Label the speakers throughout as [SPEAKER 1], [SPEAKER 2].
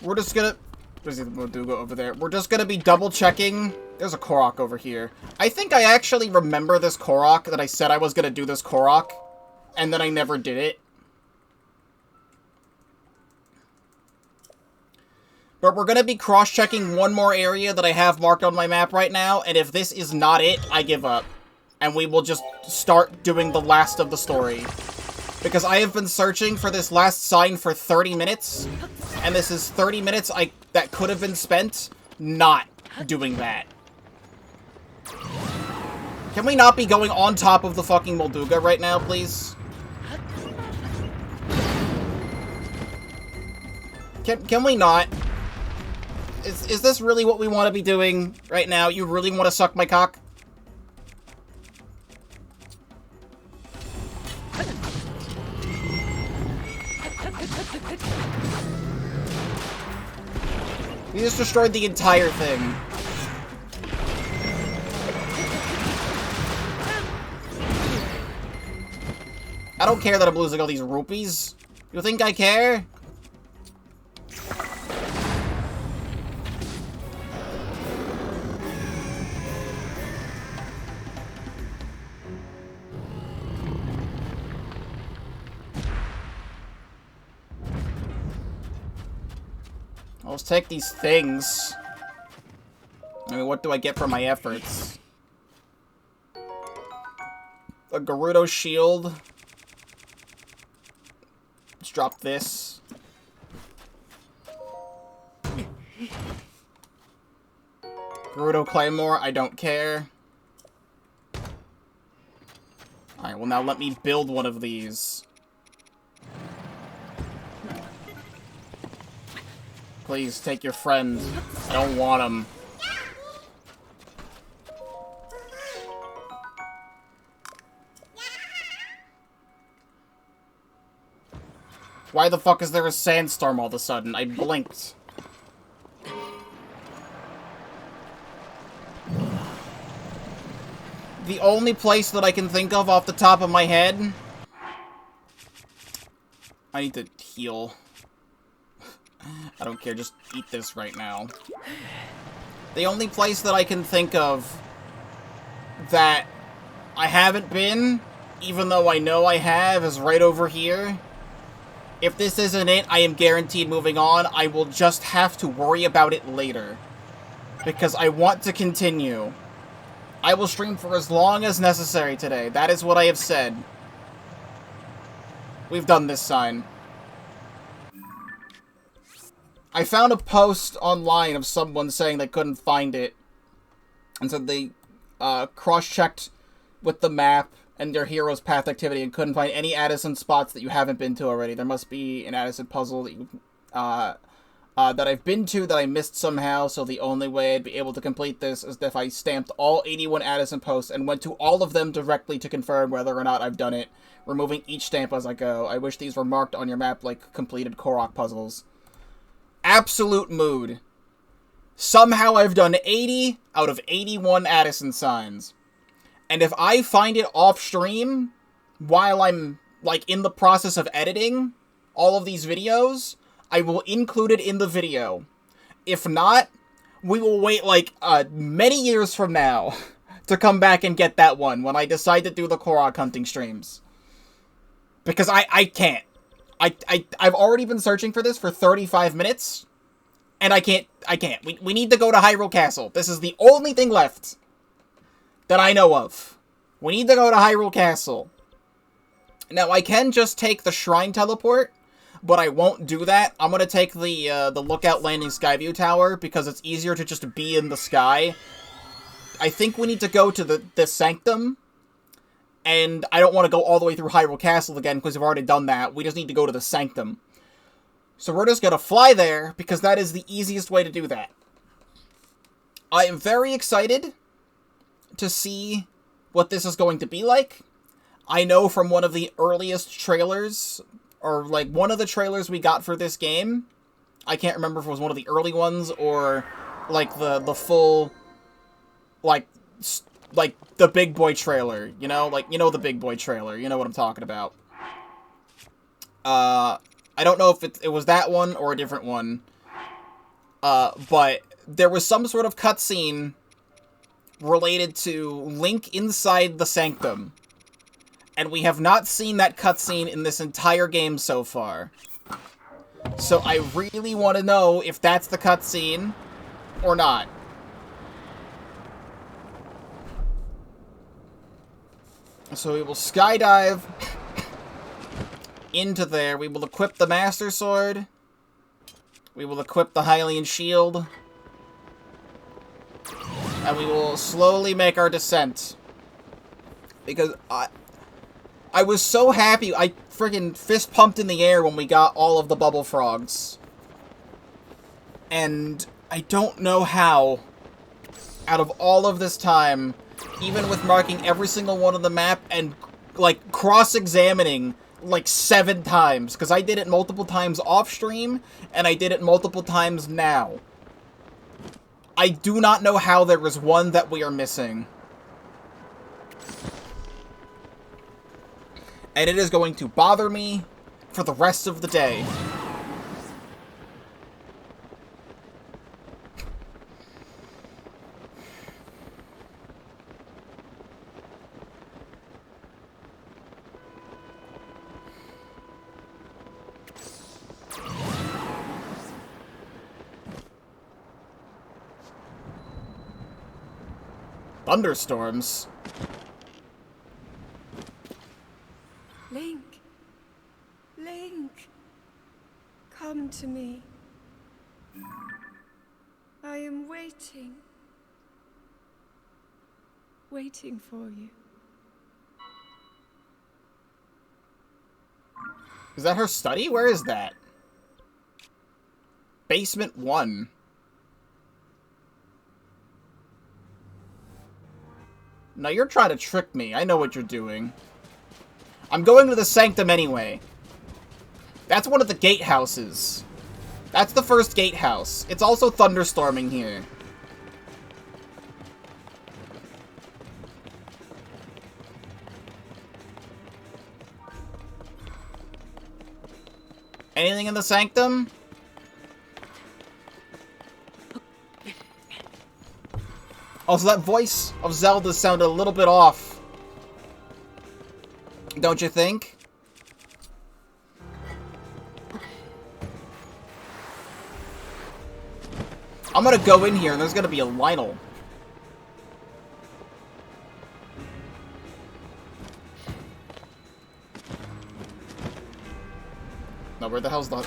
[SPEAKER 1] We're just gonna... There's the Molduga over there. We're just gonna be double-checking. There's a Korok over here. I think I actually remember this Korok, that I said I was gonna do this Korok, and then I never did it. But we're gonna be cross-checking one more area that I have marked on my map right now, and if this is not it, I give up. And we will just start doing the last of the story. Because I have been searching for this last sign for 30 minutes, and this is 30 minutes that could have been spent not doing that. Can we not be going on top of the fucking Molduga right now, please? Can we not? Is this really what we want to be doing right now? You really want to suck my cock? We just destroyed the entire thing. I don't care that I'm losing all these rupees. You think I care? Let's take these things. I mean, what do I get for my efforts? A Gerudo shield. Let's drop this. Gerudo Claymore, I don't care. Alright, well now let me build one of these. Please, take your friend. I don't want him. Why the fuck is there a sandstorm all of a sudden? I blinked. The only place that I can think of off the top of my head... I need to heal. I don't care, just eat this right now. The only place that I can think of that I haven't been, even though I know I have, is right over here. If this isn't it, I am guaranteed moving on. I will just have to worry about it later. Because I want to continue. I will stream for as long as necessary today. That is what I have said. We've done this sign. I found a post online of someone saying they couldn't find it. And said they cross-checked with the map and their hero's path activity and couldn't find any Addison spots that you haven't been to already. There must be an Addison puzzle that you, that I've been to that I missed somehow, so the only way I'd be able to complete this is if I stamped all 81 Addison posts and went to all of them directly to confirm whether or not I've done it, removing each stamp as I go. I wish these were marked on your map like completed Korok puzzles. Absolute mood. Somehow I've done 80 out of 81 Addison signs. And if I find it off stream, while I'm, like, in the process of editing all of these videos, I will include it in the video. If not, we will wait, like, many years from now to come back and get that one when I decide to do the Korok hunting streams. Because I can't. I've already been searching for this for 35 minutes, and I can't. We need to go to Hyrule Castle. This is the only thing left that I know of. We need to go to Hyrule Castle. Now, I can just take the Shrine Teleport, but I won't do that. I'm gonna take the Lookout Landing Skyview Tower, because it's easier to just be in the sky. I think we need to go to the Sanctum, and I don't want to go all the way through Hyrule Castle again, because we've already done that. We just need to go to the Sanctum. So we're just gonna fly there, because that is the easiest way to do that. I am very excited to see what this is going to be like. I know from one of the earliest trailers, or like one of the trailers we got for this game, I can't remember if it was one of the early ones, or like the full, like the Big Boy trailer, you know? Like, you know the Big Boy trailer, you know what I'm talking about. I don't know if it was that one or a different one, But there was some sort of cutscene related to Link inside the Sanctum. And we have not seen that cutscene in this entire game so far. So I really want to know if that's the cutscene or not. So we will skydive into there. We will equip the Master Sword. We will equip the Hylian Shield. And we will slowly make our descent. Because I was so happy. I freaking fist pumped in the air when we got all of the bubble frogs. And I don't know how, out of all of this time, even with marking every single one on the map and, like, cross-examining, like, 7 times. Because I did it multiple times off-stream, and I did it multiple times now. I do not know how there is one that we are missing. And it is going to bother me for the rest of the day. Thunderstorms?
[SPEAKER 2] Link. Link. Come to me. I am waiting. Waiting for you.
[SPEAKER 1] Is that her study? Where is that? Basement 1. No, you're trying to trick me. I know what you're doing. I'm going to the Sanctum anyway. That's one of the gatehouses. That's the first gatehouse. It's also thunderstorming here. Anything in the Sanctum? Also, that voice of Zelda sounded a little bit off. Don't you think? I'm gonna go in here and there's gonna be a Lionel. No, where the hell's the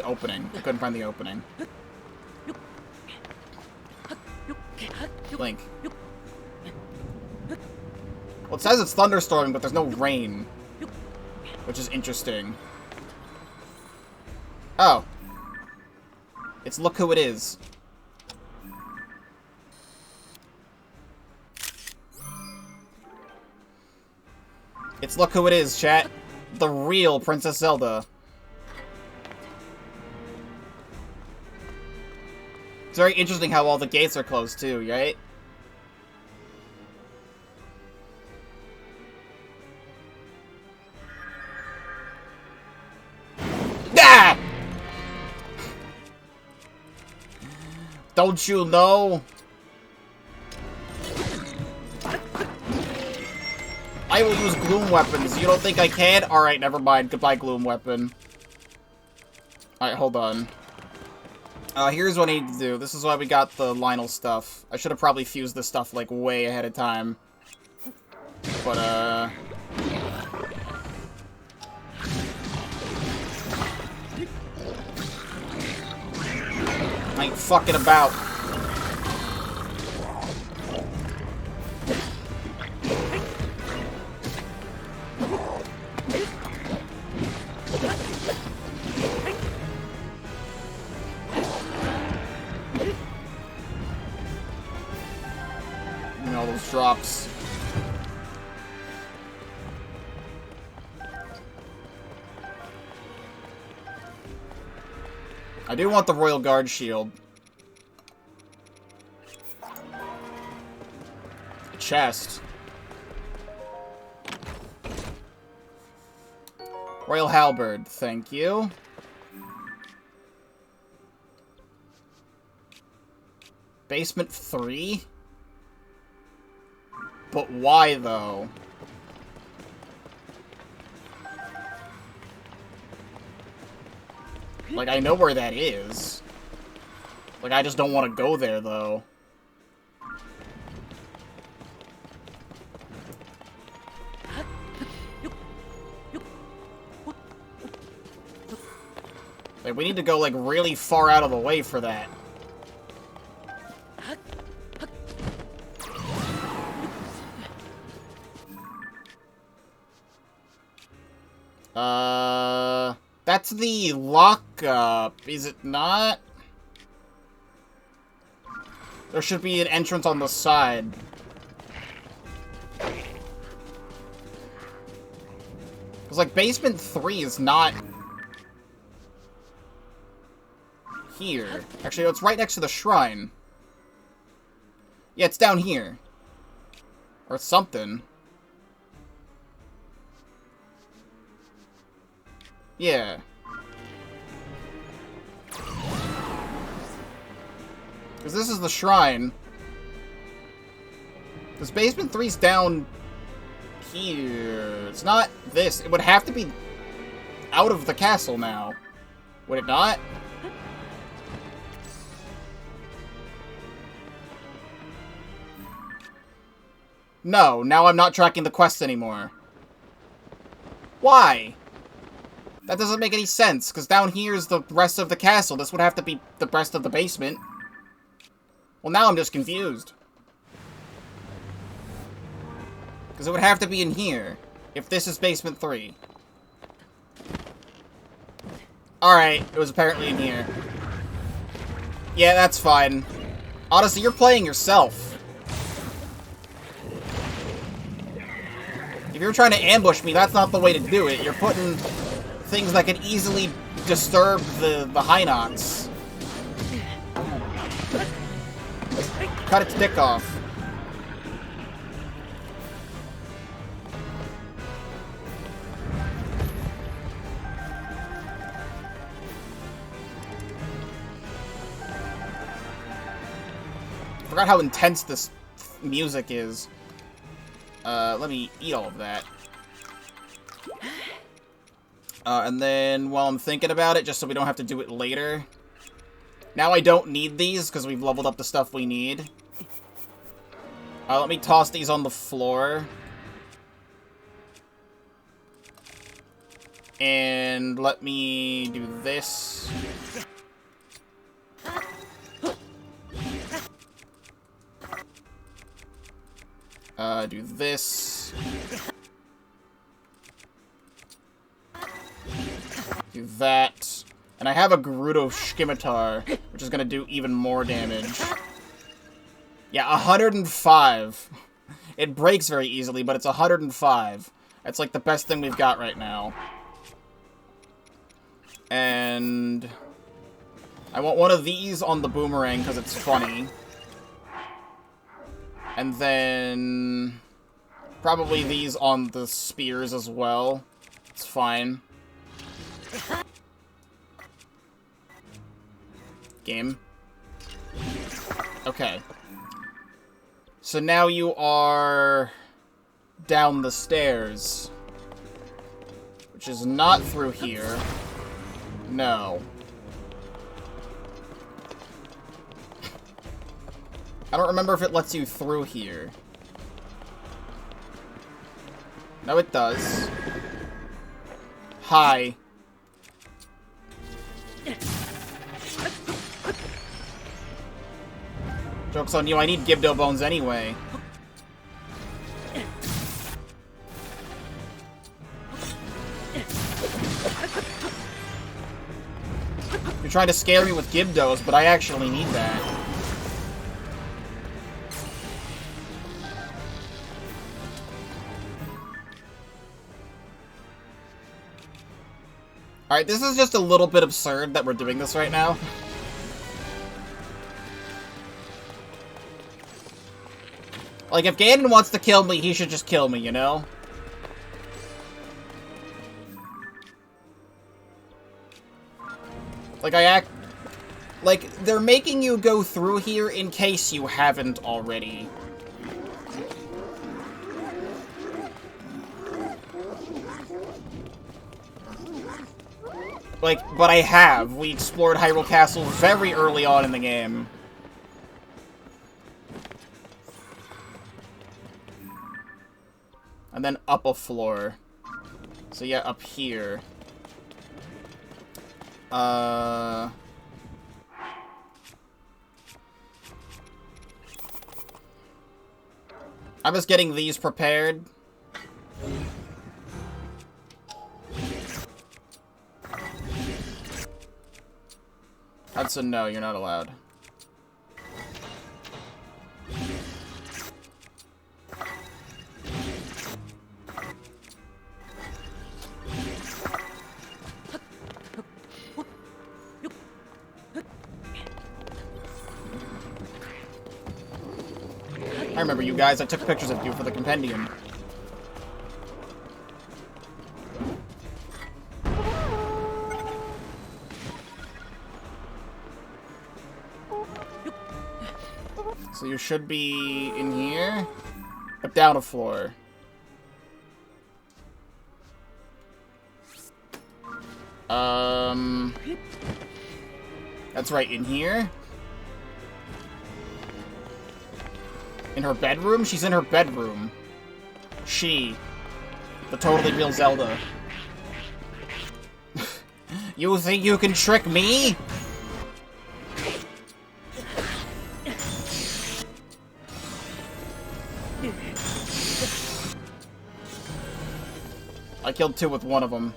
[SPEAKER 1] opening? I couldn't find the opening. Link. Well, it says it's thunderstorming, but there's no rain. Which is interesting. Oh. It's look who it is. It's look who it is, chat. The real Princess Zelda. It's very interesting how all the gates are closed, too, right? Ah! Don't you know? I will use gloom weapons. You don't think I can? Alright, never mind. Goodbye, gloom weapon. Alright, hold on. Here's what I need to do. This is why we got the Lionel stuff. I should have probably fused this stuff, like, way ahead of time. But, I ain't fucking about. All those drops. I do want the Royal Guard shield. A chest. Royal Halberd, thank you. Basement 3? But why, though? Like, I know where that is. Like, I just don't want to go there, though. Like, we need to go, like, really far out of the way for that. That's the lockup, is it not? There should be an entrance on the side. Because, like, basement 3 is not here. Actually, it's right next to the shrine. Yeah, it's down here. Or something. Yeah. Because this is the shrine. This basement 3's down here. It's not this. It would have to be out of the castle now. Would it not? No, now I'm not tracking the quest anymore. Why? That doesn't make any sense, because down here is the rest of the castle. This would have to be the rest of the basement. Well, now I'm just confused. Because it would have to be in here, if this is basement 3. Alright, it was apparently in here. Yeah, that's fine. Honestly, you're playing yourself. If you're trying to ambush me, that's not the way to do it. You're putting things that can easily disturb the Hinox. Cut its dick off. I forgot how intense this music is. Let me eat all of that. And then, while I'm thinking about it, just so we don't have to do it later. Now I don't need these, because we've leveled up the stuff we need. Let me toss these on the floor. And let me do this. Do this. Do that. And I have a Gerudo Scimitar, which is gonna do even more damage. Yeah, 105. It breaks very easily, but it's 105. That's like the best thing we've got right now. And I want one of these on the boomerang because it's funny. And then probably these on the spears as well. It's fine. Game. Okay. So now you are down the stairs. Which is not through here. No. I don't remember if it lets you through here. No, it does. Hi. Joke's on you, I need Gibdo bones anyway. You're trying to scare me with Gibdos, but I actually need that. Alright, this is just a little bit absurd that we're doing this right now. Like, if Ganon wants to kill me, he should just kill me, you know? Like, Like, they're making you go through here in case you haven't already. Like, but I have. We explored Hyrule Castle very early on in the game. And then up a floor. So yeah, up here. I was getting these prepared. Hudson, no, you're not allowed. I remember you guys. I took pictures of you for the compendium. So you should be in here, but down a floor. That's right, in here. In her bedroom? She's in her bedroom. She. The totally real Zelda. You think you can trick me? I killed 2 with 1 of them.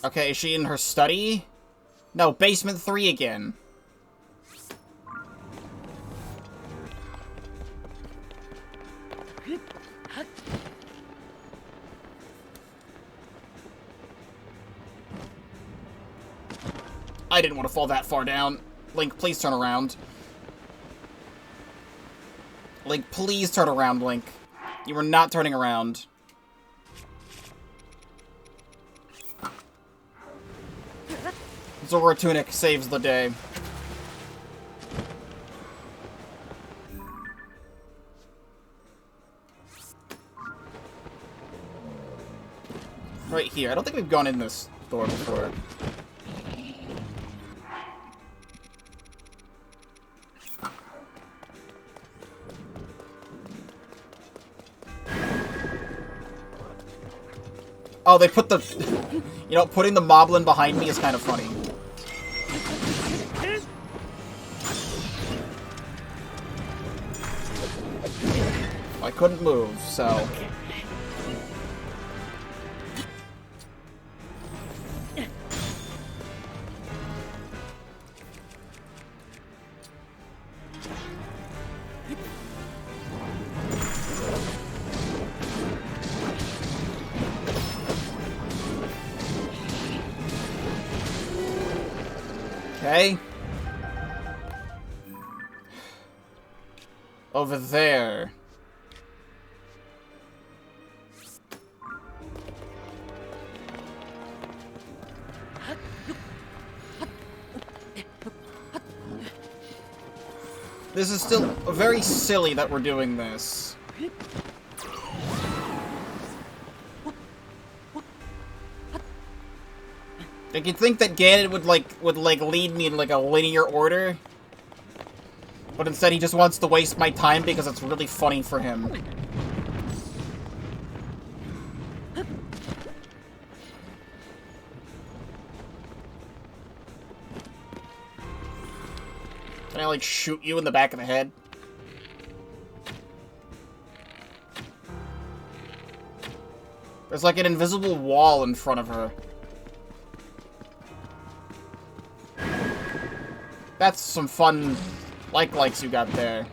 [SPEAKER 1] Okay, is she in her study? No, basement 3 again. I didn't want to fall that far down. Link, please turn around. Link, please turn around, Link. You are not turning around. Zora Tunic saves the day. Right here. I don't think we've gone in this door before. Oh, they put the... You know, putting the moblin behind me is kind of funny. I couldn't move, so... Okay. Over there. This is still very silly that we're doing this. Like, you'd think that Ganon would lead me in like a linear order, but instead he just wants to waste my time because it's really funny for him. Can I like shoot you in the back of the head? There's like an invisible wall in front of her. That's some fun likes you got there.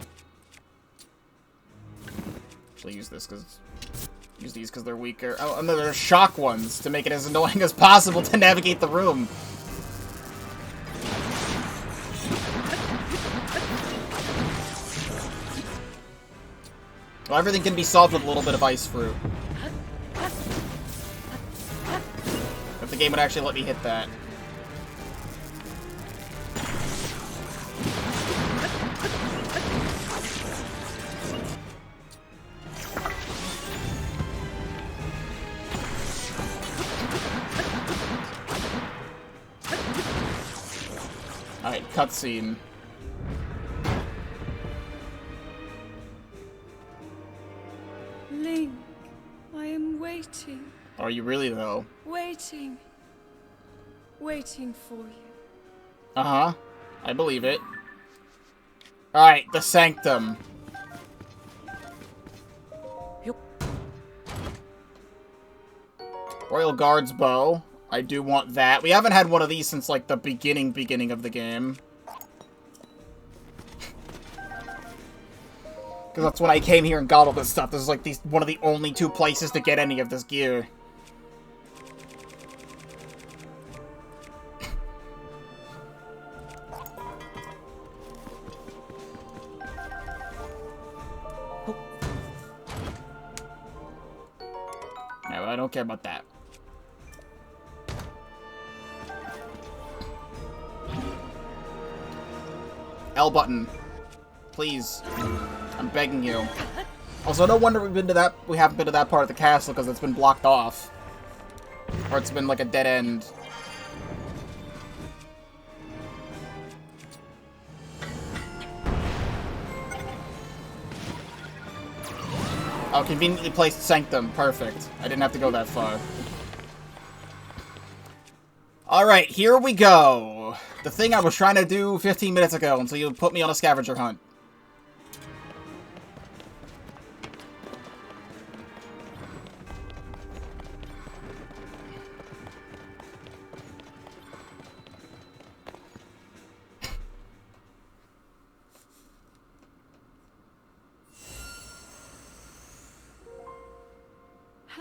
[SPEAKER 1] Actually, use these because they're weaker. Oh, and then there's shock ones to make it as annoying as possible to navigate the room. Well, everything can be solved with a little bit of ice fruit. the game would actually let me hit that. Alright, cutscene.
[SPEAKER 2] Link, I am waiting.
[SPEAKER 1] Are you really, though?
[SPEAKER 2] Waiting. Waiting for you.
[SPEAKER 1] Uh-huh. I believe it. Alright, the Sanctum. Royal Guard's bow. I do want that. We haven't had one of these since, like, the beginning of the game. Because that's when I came here and got all this stuff. This is, like, one of the only 2 places to get any of this gear. No, I don't care about that. L button. Please. I'm begging you. Also, no wonder we haven't been to that part of the castle, because it's been blocked off. Or it's been like a dead end. Oh, conveniently placed Sanctum. Perfect. I didn't have to go that far. Alright, here we go. The thing I was trying to do 15 minutes ago until you put me on a scavenger hunt.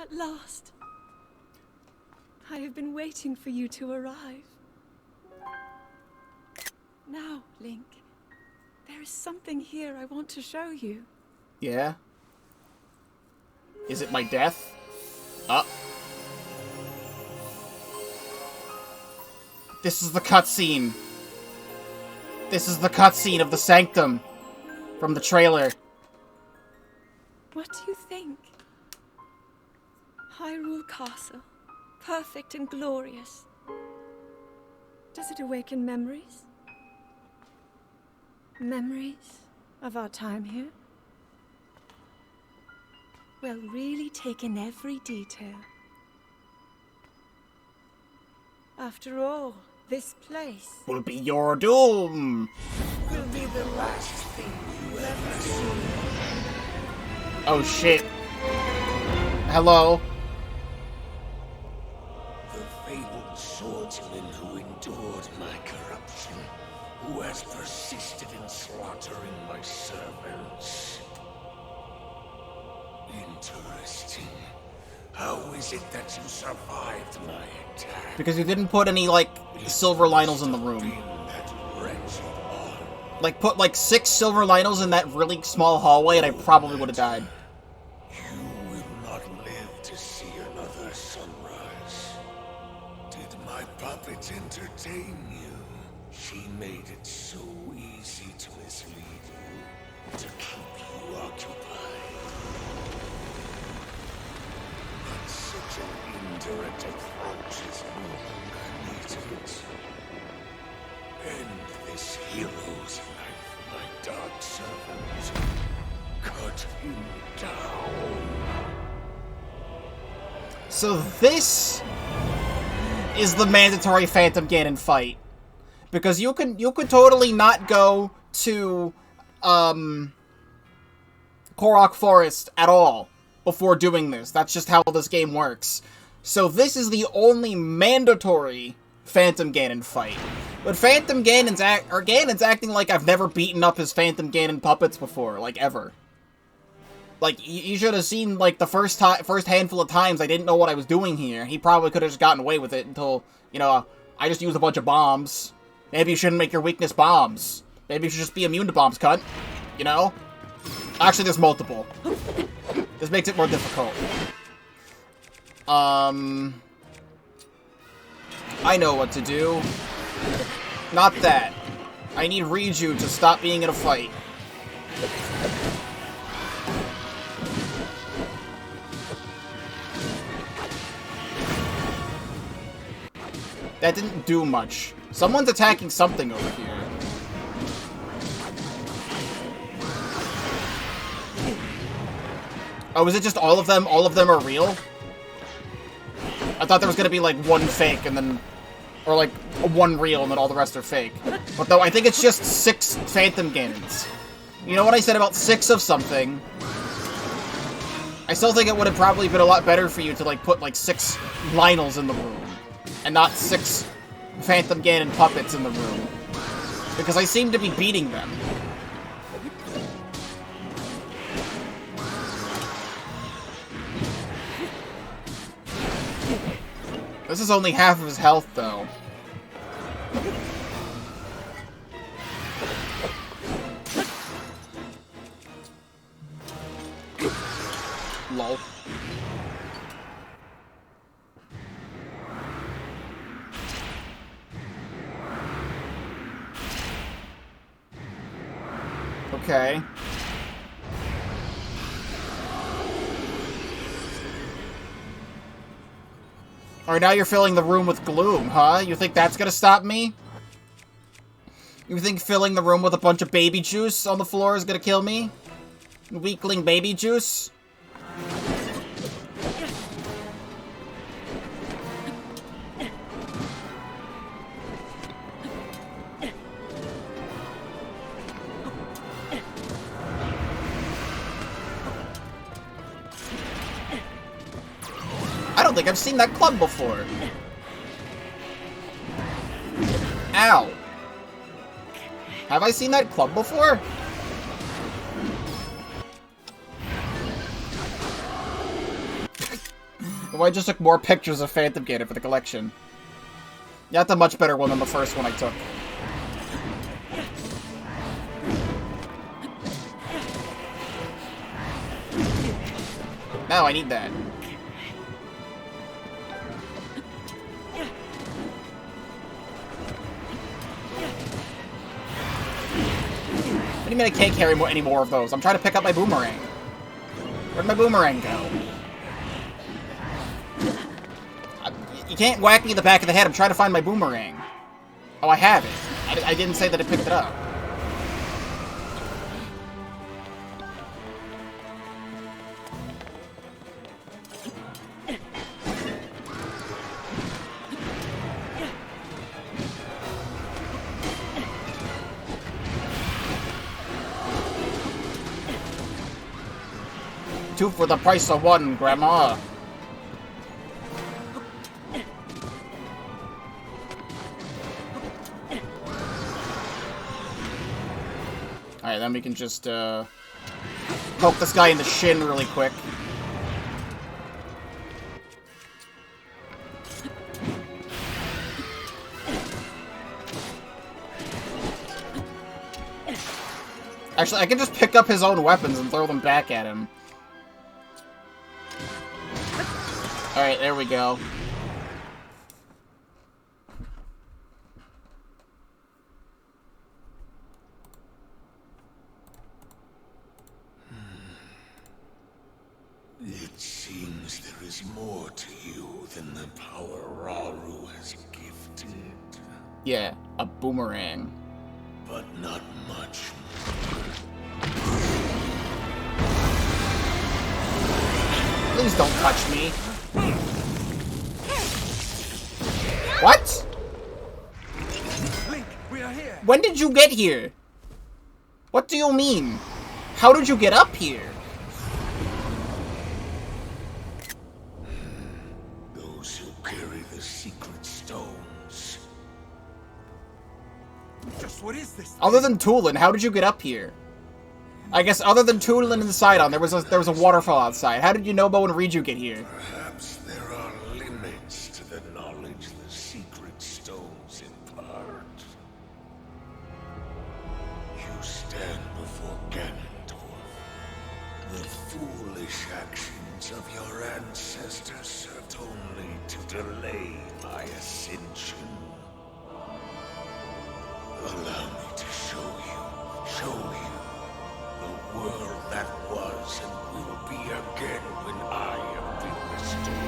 [SPEAKER 2] At last. I have been waiting for you to arrive. Now, Link, there is something here I want to show you.
[SPEAKER 1] Yeah? Is it my death? Up. This is the cutscene. This is the cutscene of the Sanctum from the trailer.
[SPEAKER 2] What do you think? Hyrule Castle, perfect and glorious. Does it awaken memories? Memories of our time here? Well, really take in every detail. After all, this place
[SPEAKER 1] Will be your doom.
[SPEAKER 2] will be the last thing you will ever see.
[SPEAKER 1] Oh shit. Hello.
[SPEAKER 3] The fabled swordsman who endured my corruption, who has persisted in slaughtering my servants. Interesting. How is it that you survived my attack?
[SPEAKER 1] Because you didn't put any, like, silver Lynels in the room.
[SPEAKER 3] That wretched arm.
[SPEAKER 1] Like, put, like, 6 silver Lynels in that really small hallway and I probably would have died.
[SPEAKER 3] You will not live to see another sunrise. Did my puppet entertain you? She made it so easy to mislead you, to keep you occupied. But such an indirect approach is no longer needed. End this hero's life, my dark servant. Cut him down.
[SPEAKER 1] So this is the mandatory Phantom Ganon fight. Because you could totally not go to Korok Forest at all before doing this. That's just how this game works. So this is the only mandatory Phantom Ganon fight. But Ganon's acting like I've never beaten up his Phantom Ganon puppets before, like ever. Like, you should have seen, like, the first handful of times I didn't know what I was doing here. He probably could have just gotten away with it until, you know, I just used a bunch of bombs. Maybe you shouldn't make your weakness bombs. Maybe you should just be immune to bombs, cunt. You know? Actually, there's multiple. This makes it more difficult. I know what to do. Not that. I need Riju to stop being in a fight. That didn't do much. Someone's attacking something over here. Oh, is it just all of them? All of them are real? I thought there was gonna be, like, one fake and then... Or, like, one real and then all the rest are fake. But, though, I think it's just 6 Phantom Ganons. You know what I said about 6 of something? I still think it would have probably been a lot better for you to, like, put, like, 6 Lionels in the room. And not 6 Phantom Ganon puppets in the room. Because I seem to be beating them. This is only half of his health, though. Lol. Okay. Alright, now you're filling the room with gloom, huh? You think that's gonna stop me? You think filling the room with a bunch of baby juice on the floor is gonna kill me? Weakling baby juice? I don't think I've seen that club before. Ow. Have I seen that club before? Well, I just took more pictures of Phantom Ganon for the collection. That's a much better one than the first one I took. Now I need that. What do you mean I can't carry any more of those? I'm trying to pick up my boomerang. Where'd my boomerang go? You can't whack me in the back of the head. I'm trying to find my boomerang. Oh, I have it. I didn't say that I picked it up. Two for the price of one, Grandma. Alright, then we can just, poke this guy in the shin really quick. Actually, I can just pick up his own weapons and throw them back at him. Alright, there we go.
[SPEAKER 3] It seems there is more to you than the power Rauru has gifted.
[SPEAKER 1] Yeah, a boomerang.
[SPEAKER 3] But not much
[SPEAKER 1] Please don't touch me. What?
[SPEAKER 4] Link, we are here.
[SPEAKER 1] When did you get here? What do you mean? How did you get up here?
[SPEAKER 3] Those who carry the secret stones.
[SPEAKER 4] Just what is this?
[SPEAKER 1] Other than Tulin, how did you get up here? I guess other than Tulin and the Sidon, there was a waterfall outside. How did you know Bo and Riju get here?
[SPEAKER 3] Perhaps there are limits to the knowledge the secret stones impart. You stand before Ganondorf. The foolish actions deeds of your ancestors served only to delay my ascension. Allow me to show you the world that was and will be again when I have been restored.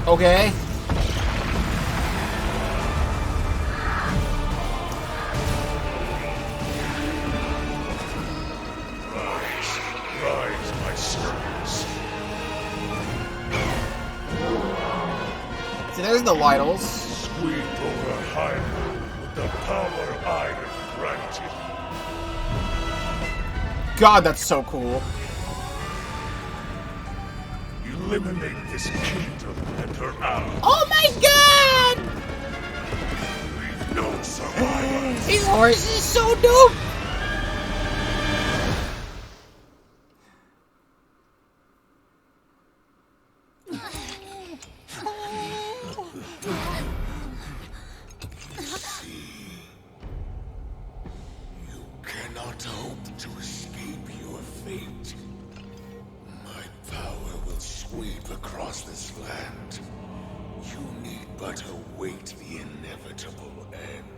[SPEAKER 1] Okay.
[SPEAKER 3] Rise, my servants.
[SPEAKER 1] See, there's the Lidls.
[SPEAKER 3] Sweep over Hyrule with the power I have granted.
[SPEAKER 1] God, that's so cool.
[SPEAKER 3] Eliminate this kingdom and her allies.
[SPEAKER 1] Oh my god!
[SPEAKER 3] Leave no survivors.
[SPEAKER 1] His horse is so dope!
[SPEAKER 3] You cannot hope to escape your fate. My power will sweep across this land. You need but await the inevitable end.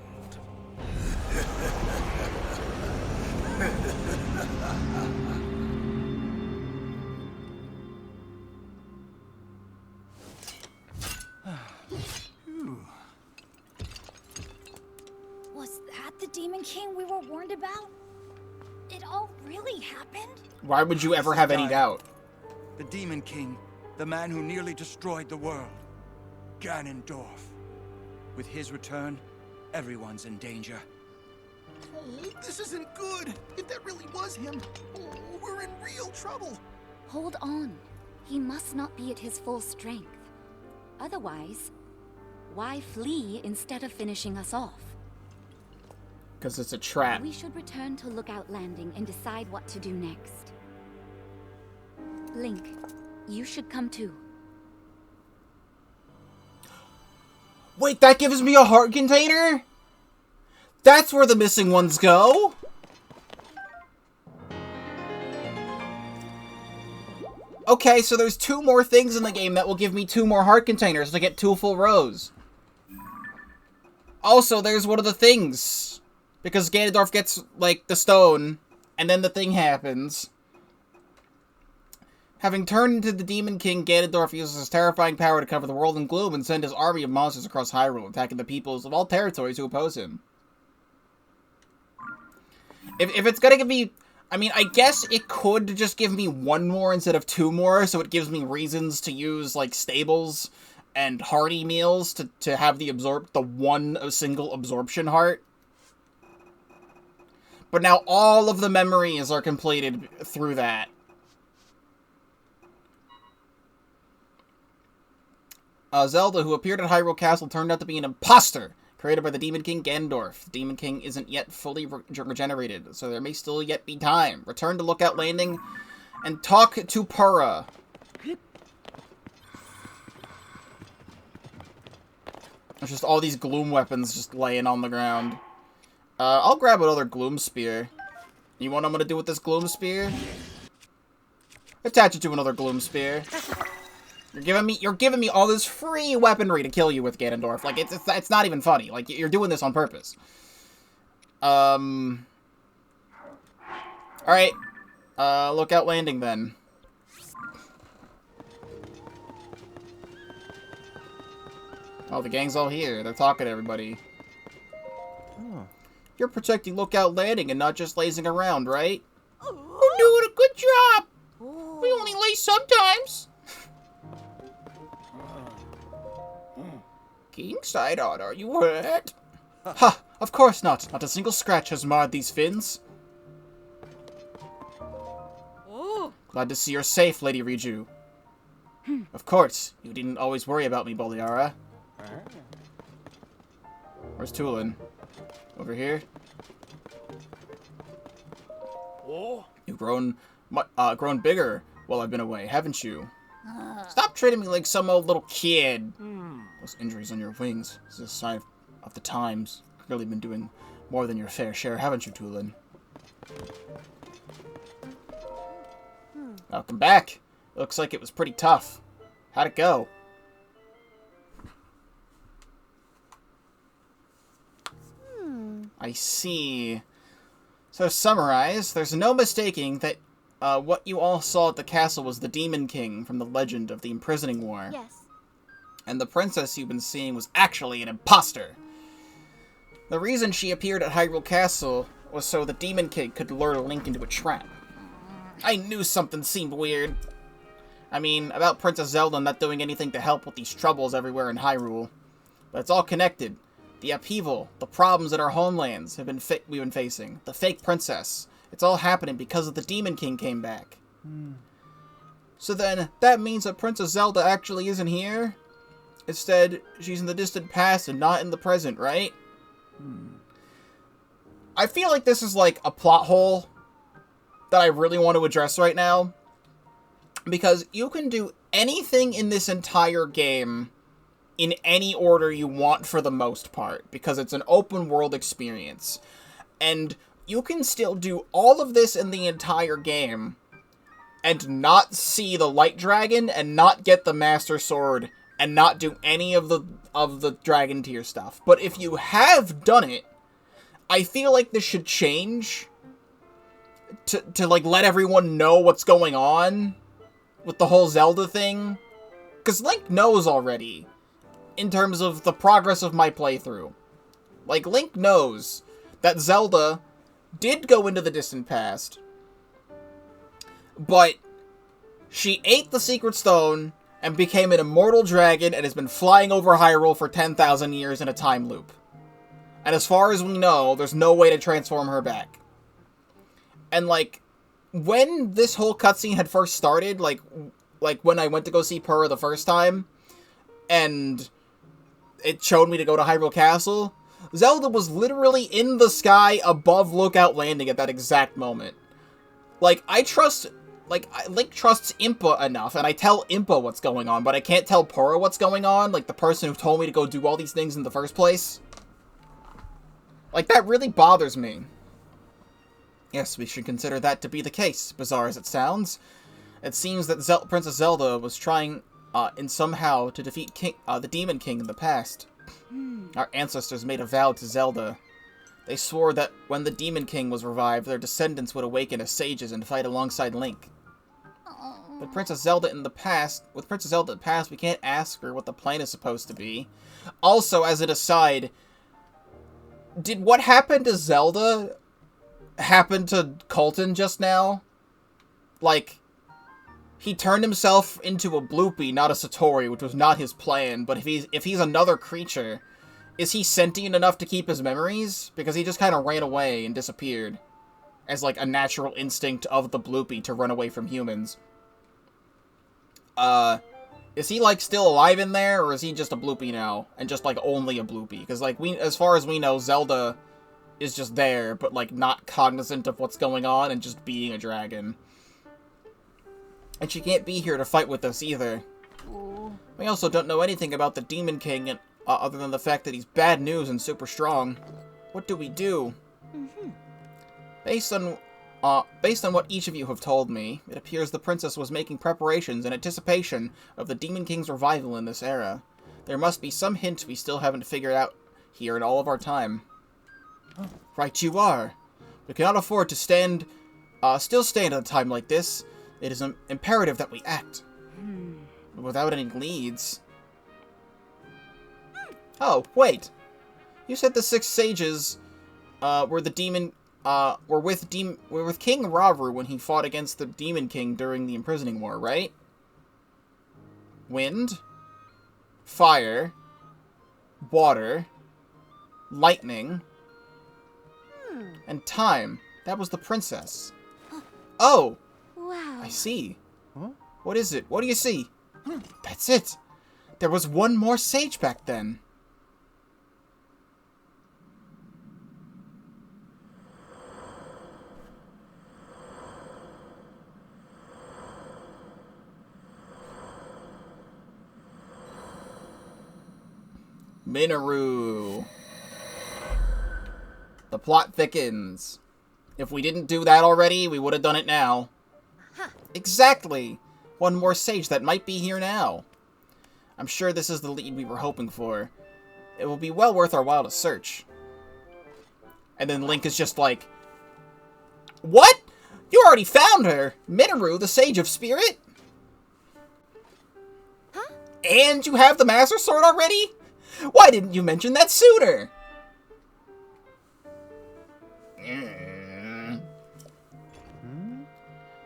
[SPEAKER 5] Was that the Demon King we were warned about? It all really happened?
[SPEAKER 1] Why would you ever have any doubt?
[SPEAKER 4] The Demon King, the man who nearly destroyed the world. Ganondorf. With his return, everyone's in danger.
[SPEAKER 6] Oh, this isn't good. If that really was him, oh, we're in real trouble.
[SPEAKER 5] Hold on. He must not be at his full strength. Otherwise, why flee instead of finishing us off?
[SPEAKER 1] Because it's a trap.
[SPEAKER 5] We should return to Lookout Landing and decide what to do next. Link, you should come too.
[SPEAKER 1] Wait, that gives me a heart container? That's where the missing ones go? Okay, so there's 2 more things in the game that will give me 2 more heart containers to get 2 full rows. Also, there's one of the things. Because Ganondorf gets, like, the stone, and then the thing happens. Having turned into the Demon King, Ganondorf uses his terrifying power to cover the world in gloom and send his army of monsters across Hyrule, attacking the peoples of all territories who oppose him. If it's gonna give me... I mean, I guess it could just give me 1 more instead of 2 more, so it gives me reasons to use, like, stables and hearty meals to have the one single absorption heart. But now all of the memories are completed through that. Zelda, who appeared at Hyrule Castle, turned out to be an imposter created by the Demon King Ganondorf. The Demon King isn't yet fully regenerated, so there may still yet be time. Return to Lookout Landing and talk to Purah. There's just all these gloom weapons just laying on the ground. I'll grab another gloom spear. You know what I'm gonna do with this gloom spear? Attach it to another gloom spear. You're giving me all this free weaponry to kill you with, Ganondorf. Like, it's not even funny. Like, you're doing this on purpose. Alright. Lookout Landing, then. Oh, the gang's all here. They're talking to everybody. Oh. You're protecting Lookout Landing and not just lazing around, right? We're doing a good job. We only laze sometimes. King Sidon, are you hurt? Ha! Of course not. Not a single scratch has marred these fins. Glad to see you're safe, Lady Riju. Of course. You didn't always worry about me, Boliara. Where's Tulin? Over here? You've grown bigger while I've been away, haven't you? Stop treating me like some old little kid. Those injuries on your wings is a sign of the times. You've really been doing more than your fair share, haven't you, Tulin? Welcome back. Looks like it was pretty tough. How'd it go? I see. So to summarize, there's no mistaking that what you all saw at the castle was the Demon King from the Legend of the Imprisoning War.
[SPEAKER 5] Yes.
[SPEAKER 1] And the princess you've been seeing was actually an imposter. The reason she appeared at Hyrule Castle was so the Demon King could lure Link into a trap. I knew something seemed weird. I mean, about Princess Zelda not doing anything to help with these troubles everywhere in Hyrule. But it's all connected. The upheaval, the problems in our homelands we've been facing, the fake princess. It's all happening because of the Demon King came back. So then, that means that Princess Zelda actually isn't here? Instead, she's in the distant past and not in the present, right? I feel like this is like a plot hole that I really want to address right now. Because you can do anything in this entire game in any order you want for the most part. Because it's an open world experience. And you can still do all of this in the entire game and not see the Light Dragon and not get the Master Sword and not do any of the Dragon Tier stuff. But if you have done it, I feel like this should change to like let everyone know what's going on with the whole Zelda thing. Because Link knows already in terms of the progress of my playthrough. Like, Link knows that Zelda did go into the distant past, but she ate the Secret Stone and became an immortal dragon and has been flying over Hyrule for 10,000 years in a time loop. And as far as we know, there's no way to transform her back. And, like, when this whole cutscene had first started, like when I went to go see Purah the first time, and it showed me to go to Hyrule Castle, Zelda was literally in the sky above Lookout Landing at that exact moment. Like, Link trusts Impa enough, and I tell Impa what's going on, but I can't tell Purah what's going on, like the person who told me to go do all these things in the first place. Like, that really bothers me. Yes, we should consider that to be the case, bizarre as it sounds. It seems that Princess Zelda was trying, in somehow, to defeat the Demon King in the past. Our ancestors made a vow to Zelda. They swore that when the Demon King was revived, their descendants would awaken as sages and fight alongside Link. But with Princess Zelda in the past, we can't ask her what the plan is supposed to be. Also, as an aside, did what happened to Zelda happen to Colton just now? Like, he turned himself into a Bloopy, not a Satori, which was not his plan, but if he's another creature, is he sentient enough to keep his memories? Because he just kind of ran away and disappeared. As, like, a natural instinct of the Bloopy to run away from humans. Is he, like, still alive in there, or is he just a Bloopy now? And just, like, only a Bloopy? Because, like, as far as we know, Zelda is just there, but, like, not cognizant of what's going on and just being a dragon. And she can't be here to fight with us either. We also don't know anything about the Demon King, other than the fact that he's bad news and super strong. What do we do? Based on what each of you have told me, it appears the princess was making preparations in anticipation of the Demon King's revival in this era. There must be some hint we still haven't figured out here in all of our time. Right you are. We cannot afford to still stand at a time like this. It is imperative that we act. But without any leads... Oh, wait. You said the 6 sages were with King Rauru when he fought against the Demon King during the Imprisoning War, right? Wind, fire, water, lightning, and time. That was the princess. Oh!
[SPEAKER 5] Wow.
[SPEAKER 1] I see. What is it? What do you see? That's it. There was one more sage back then. Minoru. The plot thickens. If we didn't do that already, we would have done it now. Exactly! One more sage that might be here now. I'm sure this is the lead we were hoping for. It will be well worth our while to search. And then Link is just like, what? You already found her! Minoru, the Sage of Spirit?
[SPEAKER 5] Huh?
[SPEAKER 1] And you have the Master Sword already? Why didn't you mention that sooner?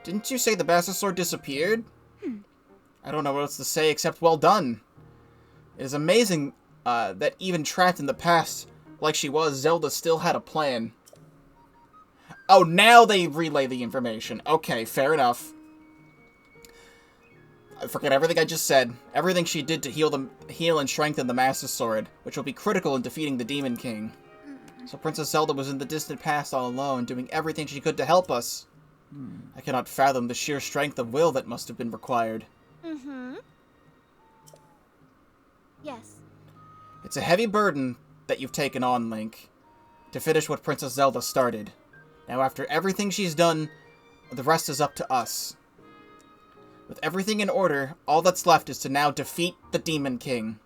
[SPEAKER 1] Didn't you say the Master Sword disappeared? I don't know what else to say except well done. It is amazing that even trapped in the past, like she was, Zelda still had a plan. Oh, now they relay the information. Okay, fair enough. I forget everything I just said. Everything she did to heal and strengthen the Master Sword, which will be critical in defeating the Demon King. So Princess Zelda was in the distant past all alone, doing everything she could to help us. I cannot fathom the sheer strength of will that must have been required.
[SPEAKER 5] Yes.
[SPEAKER 1] It's a heavy burden that you've taken on, Link, to finish what Princess Zelda started. Now, after everything she's done, the rest is up to us. With everything in order, all that's left is to now defeat the Demon King.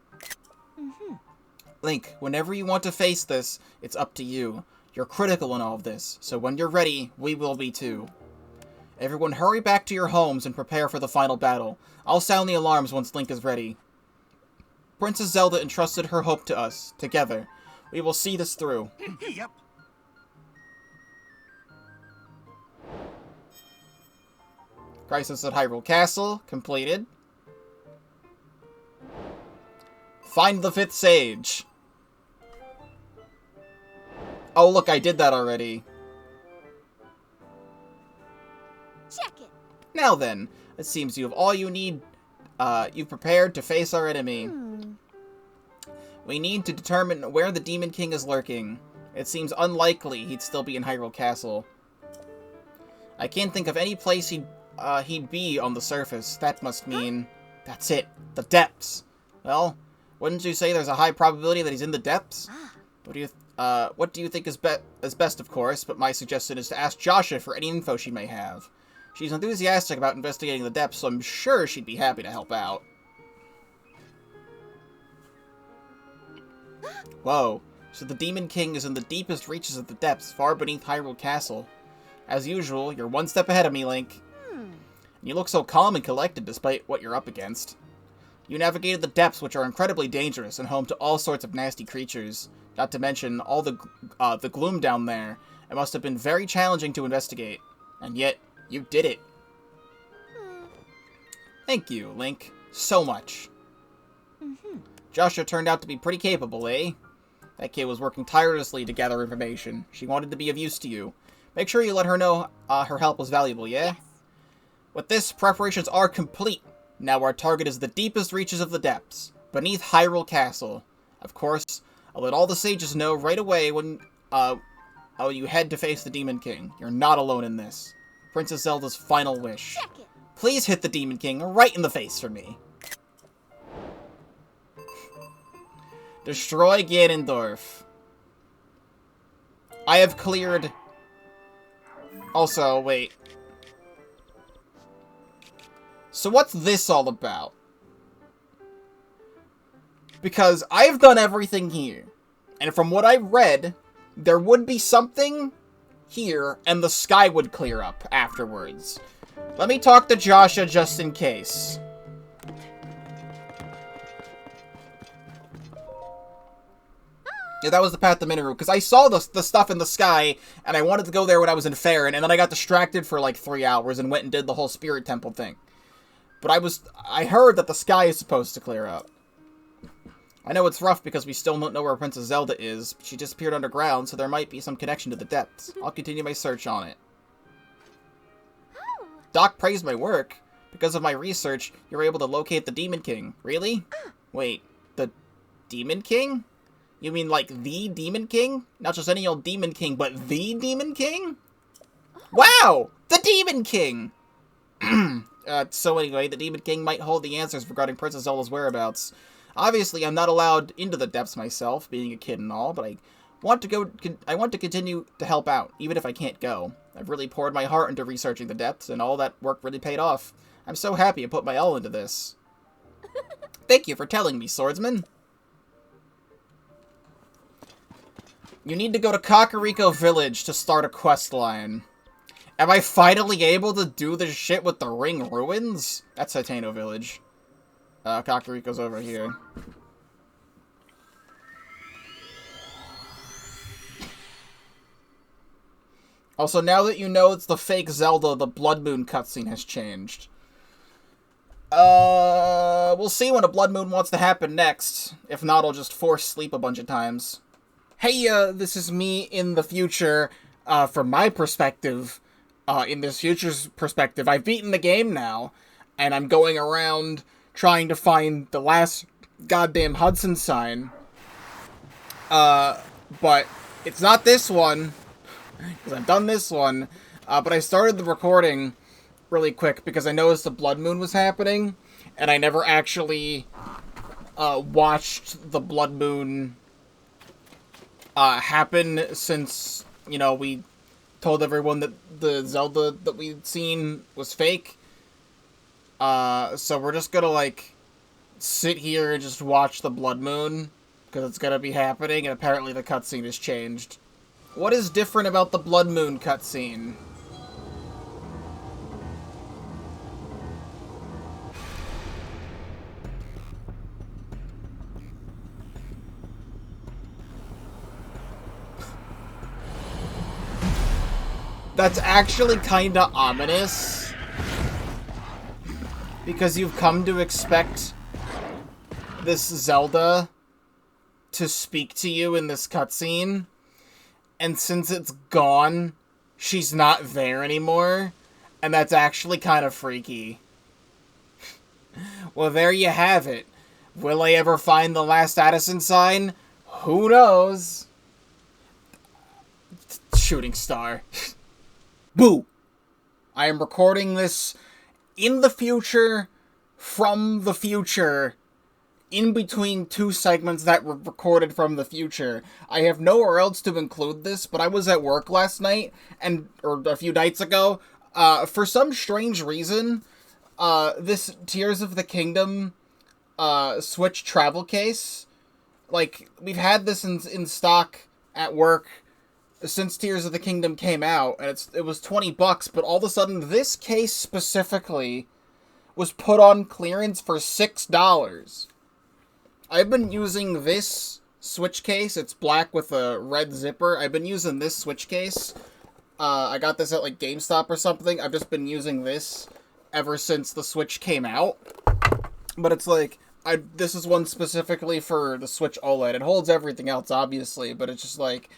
[SPEAKER 1] Link, whenever you want to face this, it's up to you. You're critical in all of this, so when you're ready, we will be too. Everyone hurry back to your homes and prepare for the final battle. I'll sound the alarms once Link is ready. Princess Zelda entrusted her hope to us. Together, we will see this through.
[SPEAKER 4] Yep.
[SPEAKER 1] Crisis at Hyrule Castle, completed. Find the 5th Sage. Oh, look, I did that already.
[SPEAKER 5] Check it.
[SPEAKER 1] Now then, it seems you have all you need, you've prepared to face our enemy. We need to determine where the Demon King is lurking. It seems unlikely he'd still be in Hyrule Castle. I can't think of any place he'd be on the surface. That must mean... That's it. The depths. Well, wouldn't you say there's a high probability that he's in the depths? What do you think is best, of course, but my suggestion is to ask Joshua for any info she may have. She's enthusiastic about investigating the depths, so I'm sure she'd be happy to help out. Whoa. So the Demon King is in the deepest reaches of the depths, far beneath Hyrule Castle. As usual, you're one step ahead of me, Link. You look so calm and collected despite what you're up against. You navigated the depths, which are incredibly dangerous and home to all sorts of nasty creatures. Not to mention all the gloom down there. It must have been very challenging to investigate. And yet, you did it. Thank you, Link. So much. Joshua turned out to be pretty capable, eh? That kid was working tirelessly to gather information. She wanted to be of use to you. Make sure you let her know her help was valuable, yeah?
[SPEAKER 5] Yes.
[SPEAKER 1] With this, preparations are complete. Now our target is the deepest reaches of the depths, beneath Hyrule Castle. Of course, I'll let all the sages know right away when you head to face the Demon King. You're not alone in this. Princess Zelda's final wish.
[SPEAKER 5] Check it.
[SPEAKER 1] Please hit the Demon King right in the face for me. Destroy Ganondorf. I have cleared... Also, wait. So what's this all about? Because I've done everything here. And from what I've read, there would be something here, and the sky would clear up afterwards. Let me talk to Joshua just in case. Yeah, that was the path to Minoru, because I saw the stuff in the sky, and I wanted to go there when I was in Faron, and then I got distracted for like 3 hours and went and did the whole Spirit Temple thing. But I heard that the sky is supposed to clear up. I know it's rough because we still don't know where Princess Zelda is. She disappeared underground, so there might be some connection to the depths. I'll continue my search on it. Doc praised my work. Because of my research, you were able to locate the Demon King. Really? Wait, the Demon King? You mean like the Demon King? Not just any old Demon King, but the Demon King? Wow! The Demon King! So anyway, the Demon King might hold the answers regarding Princess Zelda's whereabouts. Obviously, I'm not allowed into the depths myself, being a kid and all, but I want to continue to help out, even if I can't go. I've really poured my heart into researching the depths, and all that work really paid off. I'm so happy I put my all into this. Thank you for telling me, swordsman. You need to go to Kakariko Village to start a quest line. Am I finally able to do this shit with the Ring Ruins? That's Hateno Village. Kakariko's over here. Also, now that you know it's the fake Zelda, the Blood Moon cutscene has changed. We'll see when a Blood Moon wants to happen next. If not, I'll just force sleep a bunch of times. Hey, this is me in the future, from my perspective. In this future's perspective, I've beaten the game now, and I'm going around trying to find the last goddamn Hudson sign. But it's not this one, because I've done this one, but I started the recording really quick because I noticed the Blood Moon was happening, and I never actually watched the Blood Moon happen since, you know, we told everyone that the Zelda that we'd seen was fake. So we're just gonna, like, sit here and just watch the Blood Moon, because it's gonna be happening, and apparently the cutscene has changed. What is different about the Blood Moon cutscene? That's actually kinda ominous, because you've come to expect this Zelda to speak to you in this cutscene, and since it's gone, she's not there anymore, and that's actually kind of freaky. Well, there you have it. Will I ever find the last Addison sign? Who knows? Shooting star. Boo! I am recording this in the future, from the future, in between two segments that were recorded from the future. I have nowhere else to include this, but I was at work last night, or a few nights ago. For some strange reason, this Tears of the Kingdom Switch travel case, like, we've had this in stock at work since Tears of the Kingdom came out, and it was $20, but all of a sudden, this case specifically was put on clearance for $6. I've been using this Switch case. It's black with a red zipper. I've been using this Switch case. I got this at, like, GameStop or something. I've just been using this ever since the Switch came out. But it's like, this is one specifically for the Switch OLED. It holds everything else, obviously, but it's just like,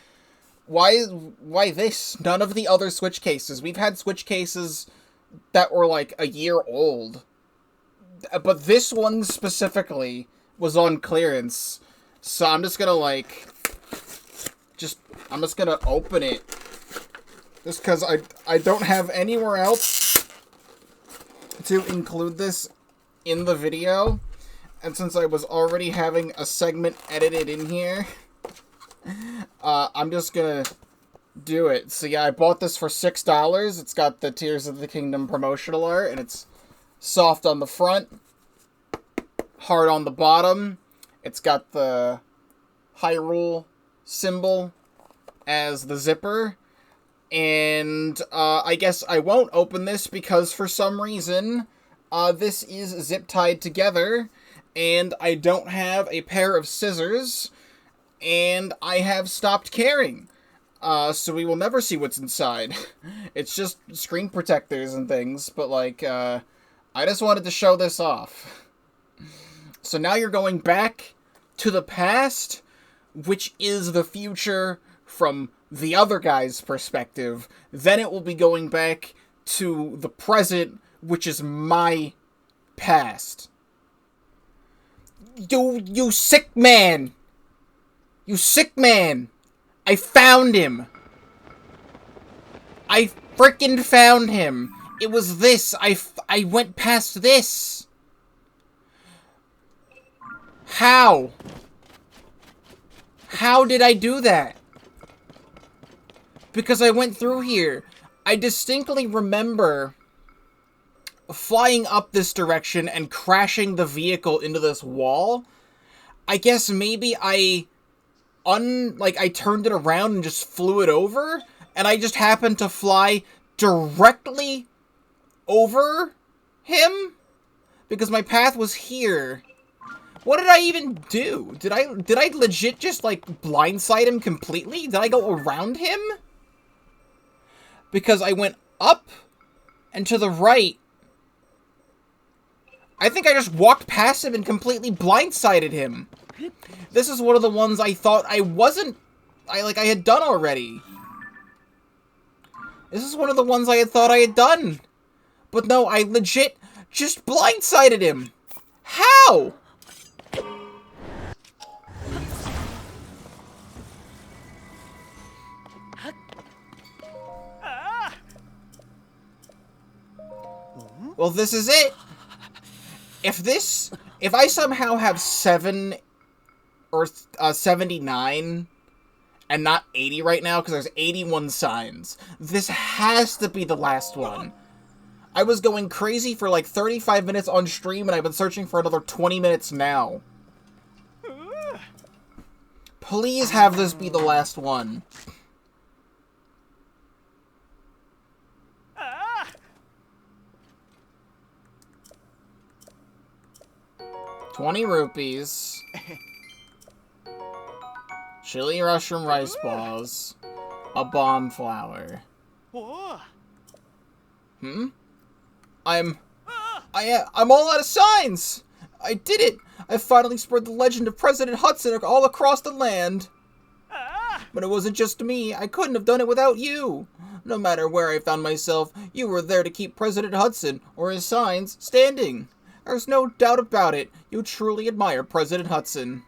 [SPEAKER 1] why this? None of the other Switch cases. We've had Switch cases that were, like, a year old. But this one specifically was on clearance. So I'm just gonna, like, I'm just gonna open it. Just because I don't have anywhere else to include this in the video. And since I was already having a segment edited in here, I'm just gonna do it. So yeah, I bought this for $6. It's got the Tears of the Kingdom promotional art, and it's soft on the front, hard on the bottom. It's got the Hyrule symbol as the zipper. And I guess I won't open this because for some reason this is zip-tied together, and I don't have a pair of scissors, and I have stopped caring. So we will never see what's inside. It's just screen protectors and things, but, like, I just wanted to show this off. So now you're going back to the past, which is the future from the other guy's perspective. Then it will be going back to the present, which is my past. You sick man! You sick man! I found him! I frickin' found him! It was this! I went past this! How? How did I do that? Because I went through here. I distinctly remember flying up this direction and crashing the vehicle into this wall. I guess maybe I turned it around and just flew it over, and I just happened to fly directly over him because my path was here. What did I even do? Did I legit just, like, blindside him completely? Did I go around him? Because I went up and to the right. I think I just walked past him and completely blindsided him. This is one of the ones I thought I had done already. This is one of the ones I had thought I had done. But no, I legit just blindsided him. How? Well, this is it. If I somehow have 7 or 79 and not 80 right now, because there's 81 signs, this has to be the last one. I was going crazy for like 35 minutes on stream, and I've been searching for another 20 minutes now. Please have this be the last one. 20 rupees. Chili mushroom rice balls. A bomb flower. I'm all out of signs! I did it! I finally spread the legend of President Hudson all across the land. But it wasn't just me. I couldn't have done it without you. No matter where I found myself, you were there to keep President Hudson, or his signs, standing. There's no doubt about it. You truly admire President Hudson.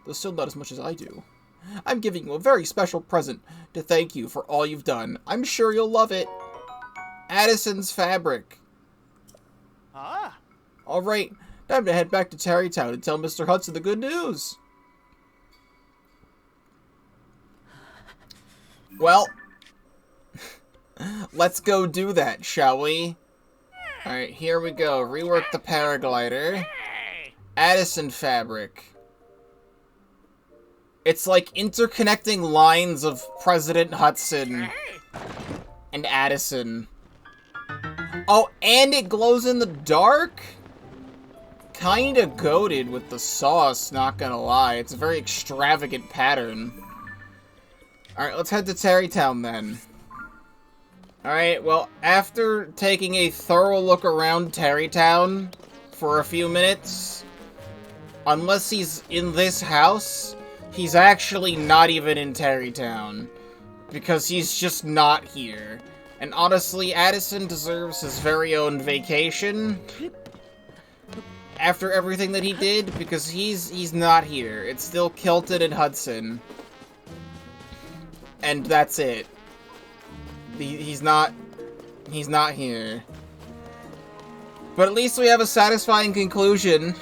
[SPEAKER 1] Though still not as much as I do. I'm giving you a very special present to thank you for all you've done. I'm sure you'll love it. Addison's fabric. Alright, time to head back to Tarrytown and tell Mr. Hudson the good news. Well, let's go do that, shall we? Alright, here we go. Rework the paraglider. Addison fabric. It's like interconnecting lines of President Hudson and Addison. Oh, and it glows in the dark? Kinda goated with the sauce, not gonna lie. It's a very extravagant pattern. Alright, let's head to Tarrytown then. Alright, well, after taking a thorough look around Tarrytown for a few minutes, unless he's in this house, he's actually not even in Tarrytown, because he's just not here. And honestly, Addison deserves his very own vacation after everything that he did, because he's not here. It's still Kilton and Hudson. And that's it. He's not here. But at least we have a satisfying conclusion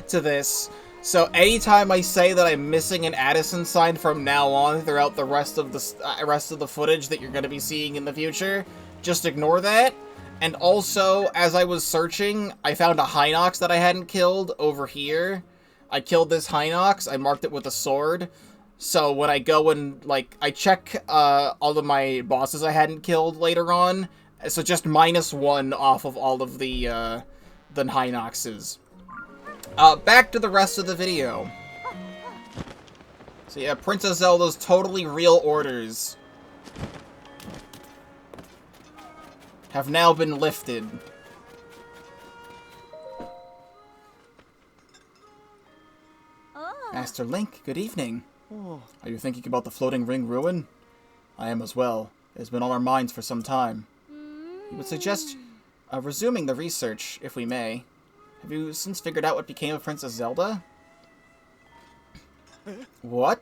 [SPEAKER 1] to this. So anytime I say that I'm missing an Addison sign from now on throughout the rest of the footage that you're going to be seeing in the future, just ignore that. And also, as I was searching, I found a Hinox that I hadn't killed over here. I killed this Hinox. I marked it with a sword. So when I go and, like, I check all of my bosses I hadn't killed later on. So just -1 off of all of the Hinoxes. Back to the rest of the video. So yeah, Princess Zelda's totally real orders have now been lifted. Master Link, good evening. Are you thinking about the floating ring ruin? I am as well. It has been on our minds for some time. We would suggest resuming the research, if we may. Have you since figured out what became of Princess Zelda? What?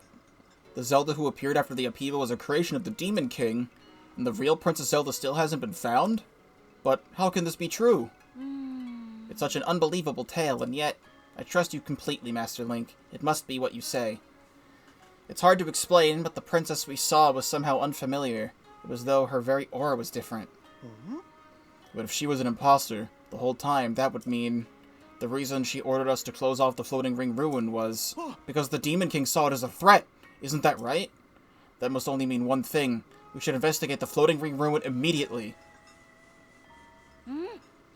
[SPEAKER 1] The Zelda who appeared after the Upheaval was a creation of the Demon King, and the real Princess Zelda still hasn't been found? But how can this be true? It's such an unbelievable tale, and yet, I trust you completely, Master Link. It must be what you say. It's hard to explain, but the princess we saw was somehow unfamiliar. It was as though her very aura was different. But if she was an imposter the whole time, that would mean the reason she ordered us to close off the floating ring ruin was because the Demon King saw it as a threat. Isn't that right? That must only mean one thing. We should investigate the floating ring ruin immediately.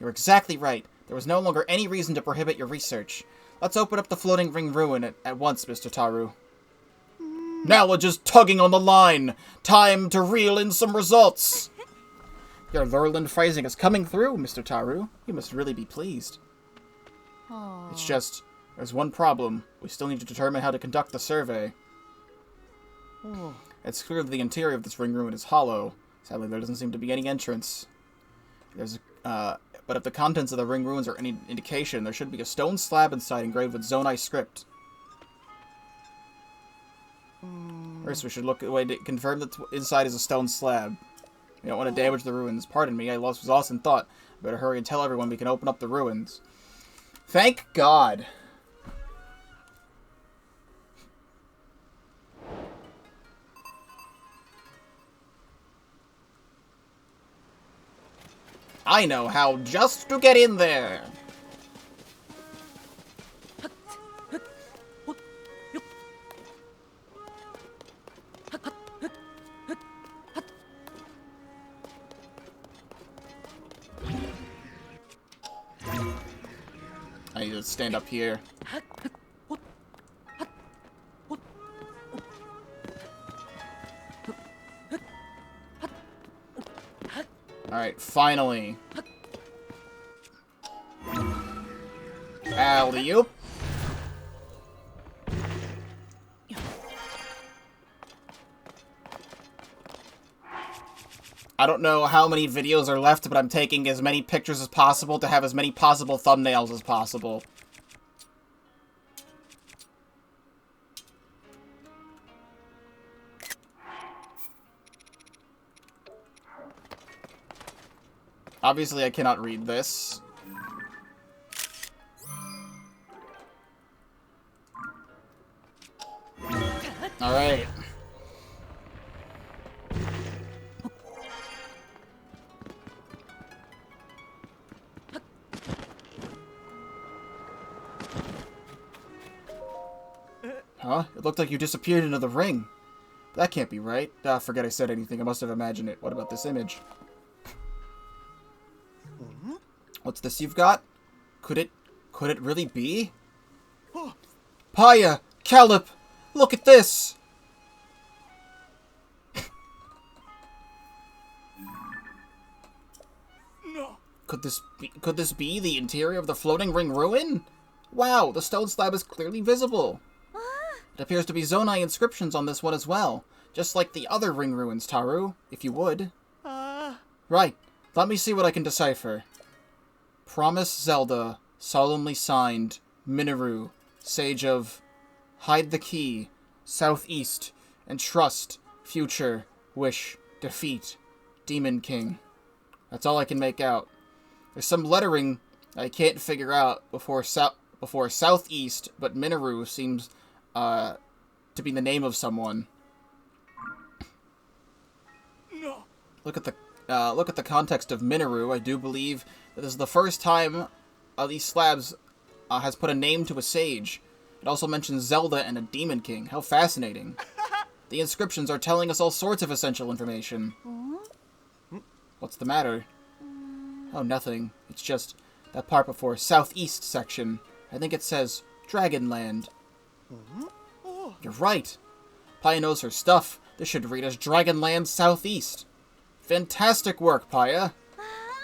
[SPEAKER 1] You're exactly right. There was no longer any reason to prohibit your research. Let's open up the floating ring ruin at once, Mr. Taru. Now we're just tugging on the line. Time to reel in some results. Your Lurland phrasing is coming through, Mr. Taru. You must really be pleased. It's just, there's one problem. We still need to determine how to conduct the survey. It's clear that the interior of this ring ruin is hollow. Sadly, there doesn't seem to be any entrance. But if the contents of the ring ruins are any indication, there should be a stone slab inside engraved with Zonai script. First, we should look at a way to confirm that inside is a stone slab. We don't want to damage the ruins. Pardon me, I was lost in thought. Better hurry and tell everyone we can open up the ruins. Thank God. I know how just to get in there. I need to stand up here. Alright, finally. Alley-oop. I don't know how many videos are left, but I'm taking as many pictures as possible to have as many possible thumbnails as possible. Obviously, I cannot read this. Alright. Huh? It looked like you disappeared into the ring. That can't be right. Ah, forget I said anything. I must have imagined it. What about this image? What's this you've got? Could it really be? Heya! Calip! Look at this!
[SPEAKER 6] No.
[SPEAKER 1] Could this be the interior of the floating ring ruin? Wow, the stone slab is clearly visible. It appears to be Zonai inscriptions on this one as well. Just like the other ring ruins, Taru, if you would. Right. Let me see what I can decipher. Promise Zelda, solemnly signed, Minoru, Sage of Hide the Key, Southeast, and Trust, Future, Wish, Defeat, Demon King. That's all I can make out. There's some lettering I can't figure out before Southeast, but Minoru seems to be the name of someone.
[SPEAKER 6] No.
[SPEAKER 1] Look at the context of Minoru. I do believe that this is the first time these slabs has put a name to a sage. It also mentions Zelda and a Demon King. How fascinating. The inscriptions are telling us all sorts of essential information. What's the matter? Oh, nothing. It's just that part before Southeast section. I think it says Dragonland. You're right. Paya knows her stuff. This should read as Dragonland Southeast. Fantastic work, Paya.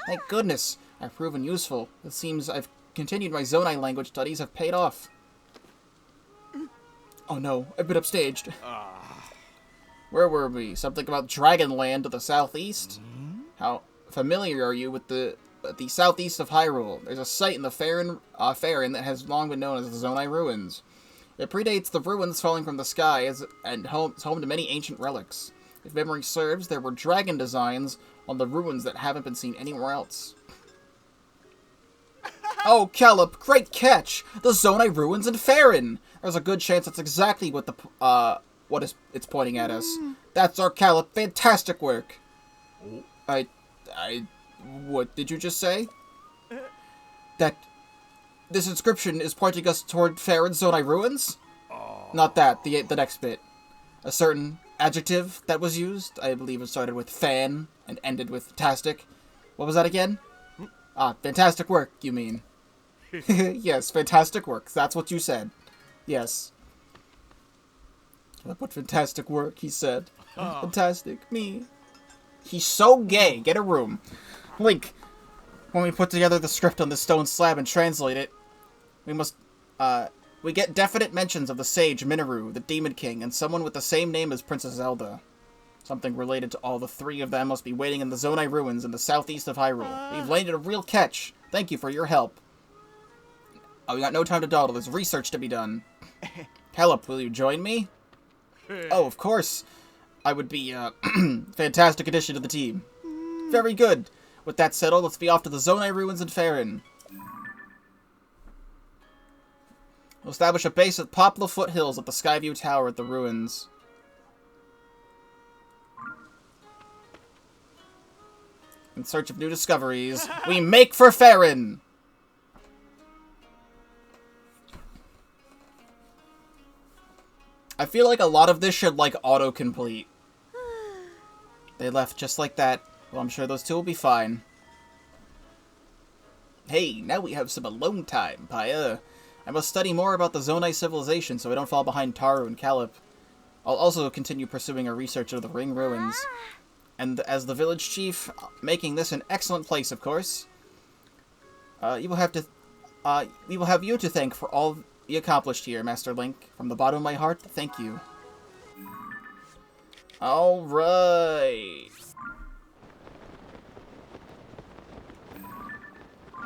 [SPEAKER 1] Thank goodness. I've proven useful. It seems I've continued my Zonai language studies have paid off. Oh no, I've been upstaged. Where were we? Something about Dragonland to the southeast? How familiar are you with the southeast of Hyrule? There's a site in the Faron that has long been known as the Zonai Ruins. It predates the ruins falling from the sky and is home to many ancient relics. If memory serves, there were dragon designs on the ruins that haven't been seen anywhere else. Oh, Caleb, great catch! The Zonai ruins in Farron! There's a good chance that's exactly what it's pointing at us. That's our Caleb. Fantastic work! What did you just say? That this inscription is pointing us toward Farron's Zonai ruins? Not that, the next bit. A certain adjective that was used, I believe it started with fan and ended with tastic. What was that again? Fantastic work, you mean. Yes, fantastic work. That's what you said. Yes. What fantastic work, he said. Fantastic, me. He's so gay. Get a room. Link, when we put together the script on the stone slab and translate it, we get definite mentions of the sage Minoru, the Demon King, and someone with the same name as Princess Zelda. Something related to all the three of them must be waiting in the Zonai ruins in the southeast of Hyrule. We've landed a real catch. Thank you for your help. Oh, we got no time to dawdle. There's research to be done. Caleb, will you join me? Oh, of course. I would be a fantastic addition to the team. Very good. With that settled, let's be off to the Zonai ruins in Farron. We'll establish a base at Poplar Foothills at the Skyview Tower at the ruins. In search of new discoveries, we make for Farron! I feel like a lot of this should, like, auto-complete. They left just like that. Well, I'm sure those two will be fine. Hey, now we have some alone time, Paya. I must study more about the Zonai civilization so I don't fall behind Taru and Calip. I'll also continue pursuing our research of the Ring Ruins. And as the village chief, making this an excellent place, of course. We will have you to thank for all you accomplished here, Master Link. From the bottom of my heart, thank you. Alright.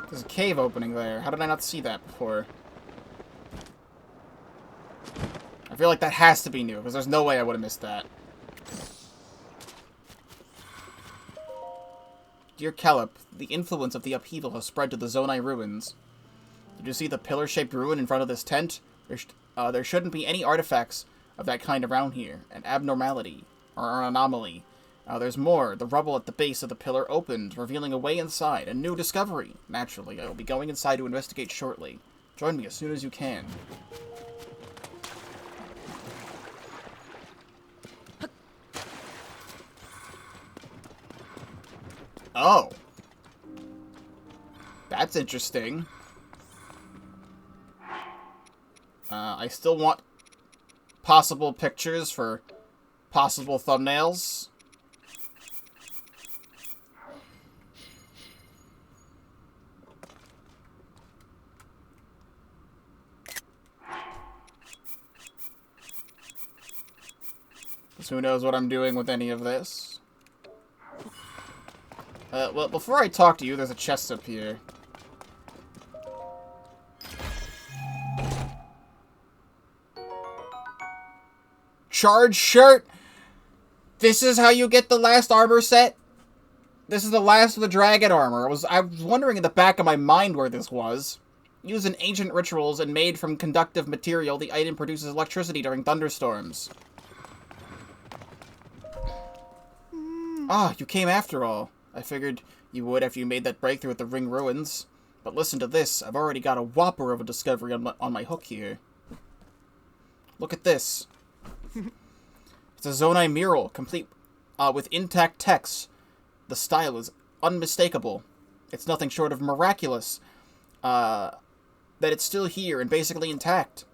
[SPEAKER 1] There's a cave opening there. How did I not see that before? I feel like that has to be new, because there's no way I would have missed that. Dear Calip, the influence of the upheaval has spread to the Zonai ruins. Did you see the pillar-shaped ruin in front of this tent? There shouldn't be any artifacts of that kind around here. An abnormality. Or an anomaly. There's more. The rubble at the base of the pillar opened, revealing a way inside. A new discovery. Naturally, I will be going inside to investigate shortly. Join me as soon as you can. Oh. That's interesting. I still want possible pictures for possible thumbnails. Because who knows what I'm doing with any of this. Well, before I talk to you, there's a chest up here. Charge shirt! This is how you get the last armor set? This is the last of the dragon armor. I was wondering in the back of my mind where this was. Used in ancient rituals and made from conductive material, the item produces electricity during thunderstorms. Ah, you came after all. I figured you would after you made that breakthrough at the Ring Ruins. But listen to this. I've already got a whopper of a discovery on my hook here. Look at this. It's a Zonai mural, complete with intact text. The style is unmistakable. It's nothing short of miraculous that it's still here and basically intact.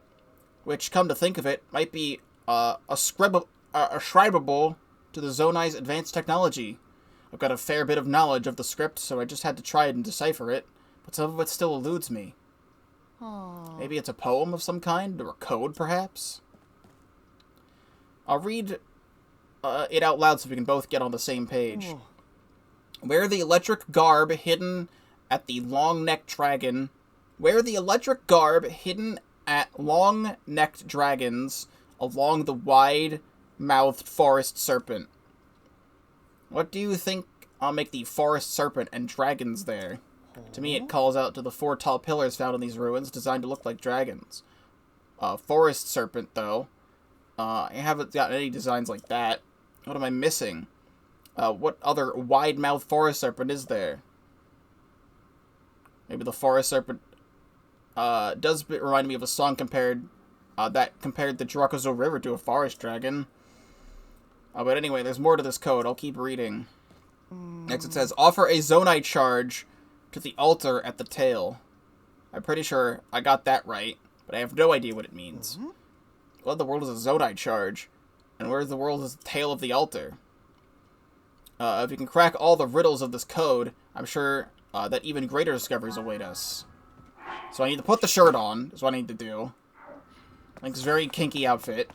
[SPEAKER 1] Which, come to think of it, might be ascribable to the Zonai's advanced technology. I've got a fair bit of knowledge of the script, so I just had to try and decipher it, but some of it still eludes me.
[SPEAKER 5] Aww.
[SPEAKER 1] Maybe it's a poem of some kind, or a code, perhaps? I'll read it out loud so we can both get on the same page.
[SPEAKER 5] Oh.
[SPEAKER 1] Where the electric garb hidden at the long-necked dragon... Where the electric garb hidden at long-necked dragons along the wide-mouthed forest serpent. What do you think I'll make the forest serpent and dragons there? To me, it calls out to the 4 tall pillars found in these ruins, designed to look like dragons. Forest serpent, though. I haven't got any designs like that. What am I missing? What other wide-mouthed forest serpent is there? Maybe the forest serpent does remind me of a song that compared the Dracozo River to a forest dragon. But anyway, there's more to this code. I'll keep reading. Next it says, offer a Zonai charge to the altar at the tail. I'm pretty sure I got that right, but I have no idea what it means. What in the world is a Zonai charge? And where in the world is the tail of the altar? If you can crack all the riddles of this code, I'm sure that even greater discoveries await us. So I need to put the shirt on, is what I need to do. Link's very kinky outfit.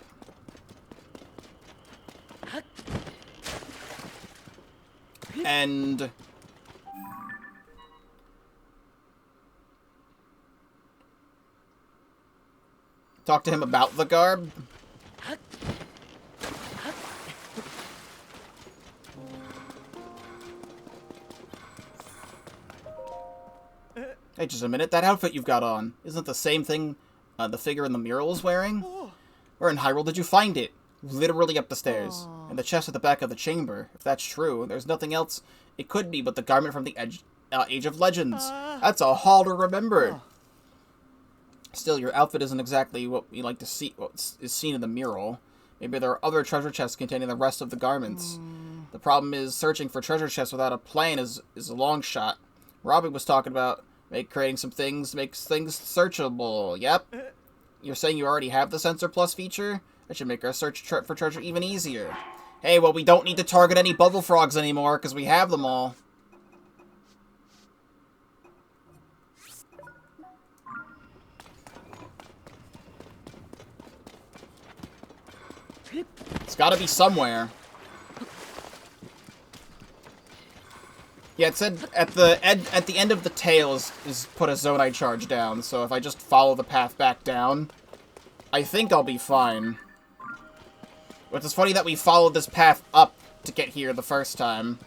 [SPEAKER 1] And talk to him about the garb. Hey, just a minute. That outfit you've got on, isn't it the same thing the figure in the mural is wearing? Where in Hyrule did you find it? Literally up the stairs. In the chest at the back of the chamber. If that's true, there's nothing else it could be but the garment from the Age of Legends. That's a haul to remember. Still, your outfit isn't exactly what we like to see. What is seen in the mural. Maybe there are other treasure chests containing the rest of the garments. The problem is searching for treasure chests without a plan is a long shot. Robbie was talking about creating some things makes things searchable. Yep. You're saying you already have the Sensor Plus feature? That should make our search for treasure even easier. Hey, well, we don't need to target any bubble frogs anymore, because we have them all. It's gotta be somewhere. Yeah, it said at the end of the tail is put a Zonai charge down, so if I just follow the path back down, I think I'll be fine. Which is funny that we followed this path up to get here the first time.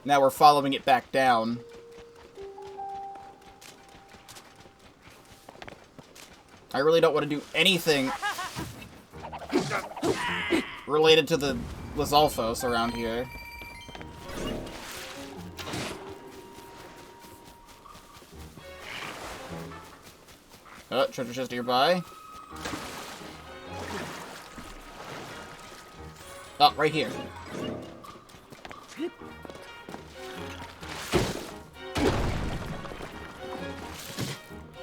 [SPEAKER 1] Now we're following it back down. I really don't want to do anything related to the Lizalfos around here. Oh, treasure chest nearby. Oh, right here.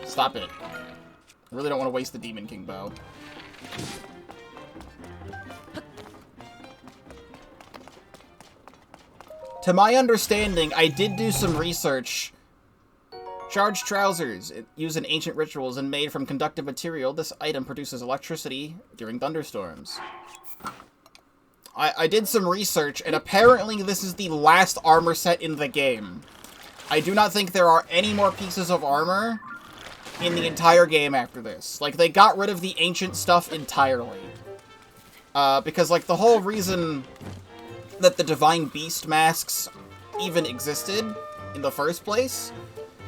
[SPEAKER 1] Stop it. I really don't want to waste the Demon King bow. To my understanding, I did do some research. Charged trousers. Used in ancient rituals and made from conductive material, this item produces electricity during thunderstorms. I did some research, and apparently this is the last armor set in the game. I do not think there are any more pieces of armor in the entire game after this. Like, they got rid of the ancient stuff entirely. Because, like, the whole reason that the Divine Beast masks even existed in the first place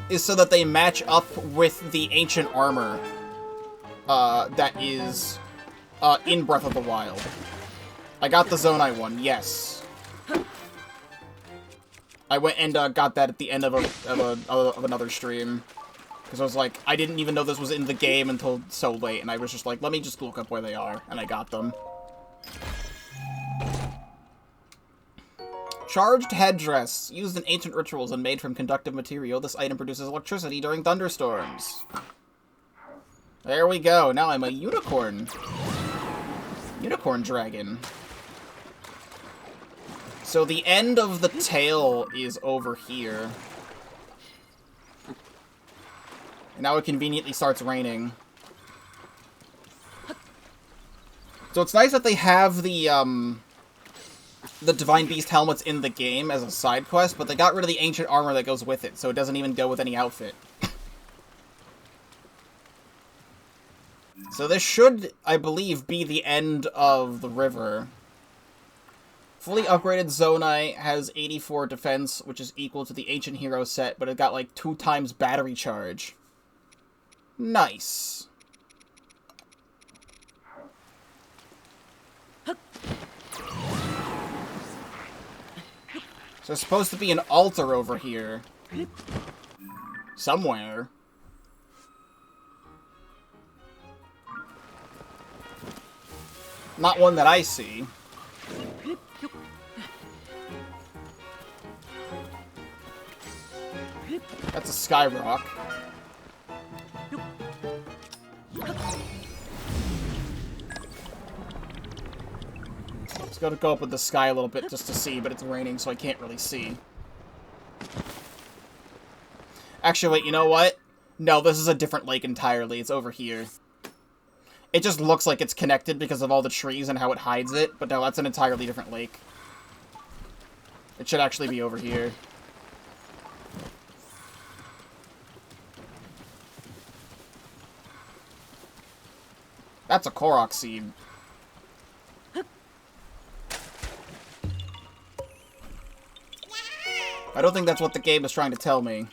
[SPEAKER 1] is so that they match up with the ancient armor that is in Breath of the Wild. I got the Zonai one, yes. I went and got that at the end of another stream. Because I was like, I didn't even know this was in the game until so late, and I was just like, let me just look up where they are, and I got them. Charged headdress. Used in ancient rituals and made from conductive material, this item produces electricity during thunderstorms. There we go. Now I'm a unicorn. Unicorn dragon. So the end of the tail is over here. And now it conveniently starts raining. So it's nice that they have the Divine Beast helmets in the game as a side quest, but they got rid of the ancient armor that goes with it, so it doesn't even go with any outfit. So this should, I believe, be the end of the river. Fully upgraded Zonai has 84 defense, which is equal to the Ancient Hero set, but it got like 2 times battery charge. Nice. So there's supposed to be an altar over here. Somewhere. Not one that I see. That's a sky rock. Just gotta go up with the sky a little bit just to see, but it's raining, so I can't really see. Actually, wait, you know what? No, this is a different lake entirely. It's over here. It just looks like it's connected because of all the trees and how it hides it, but no, that's an entirely different lake. It should actually be over here. That's a Korok seed. I don't think that's what the game is trying to tell me.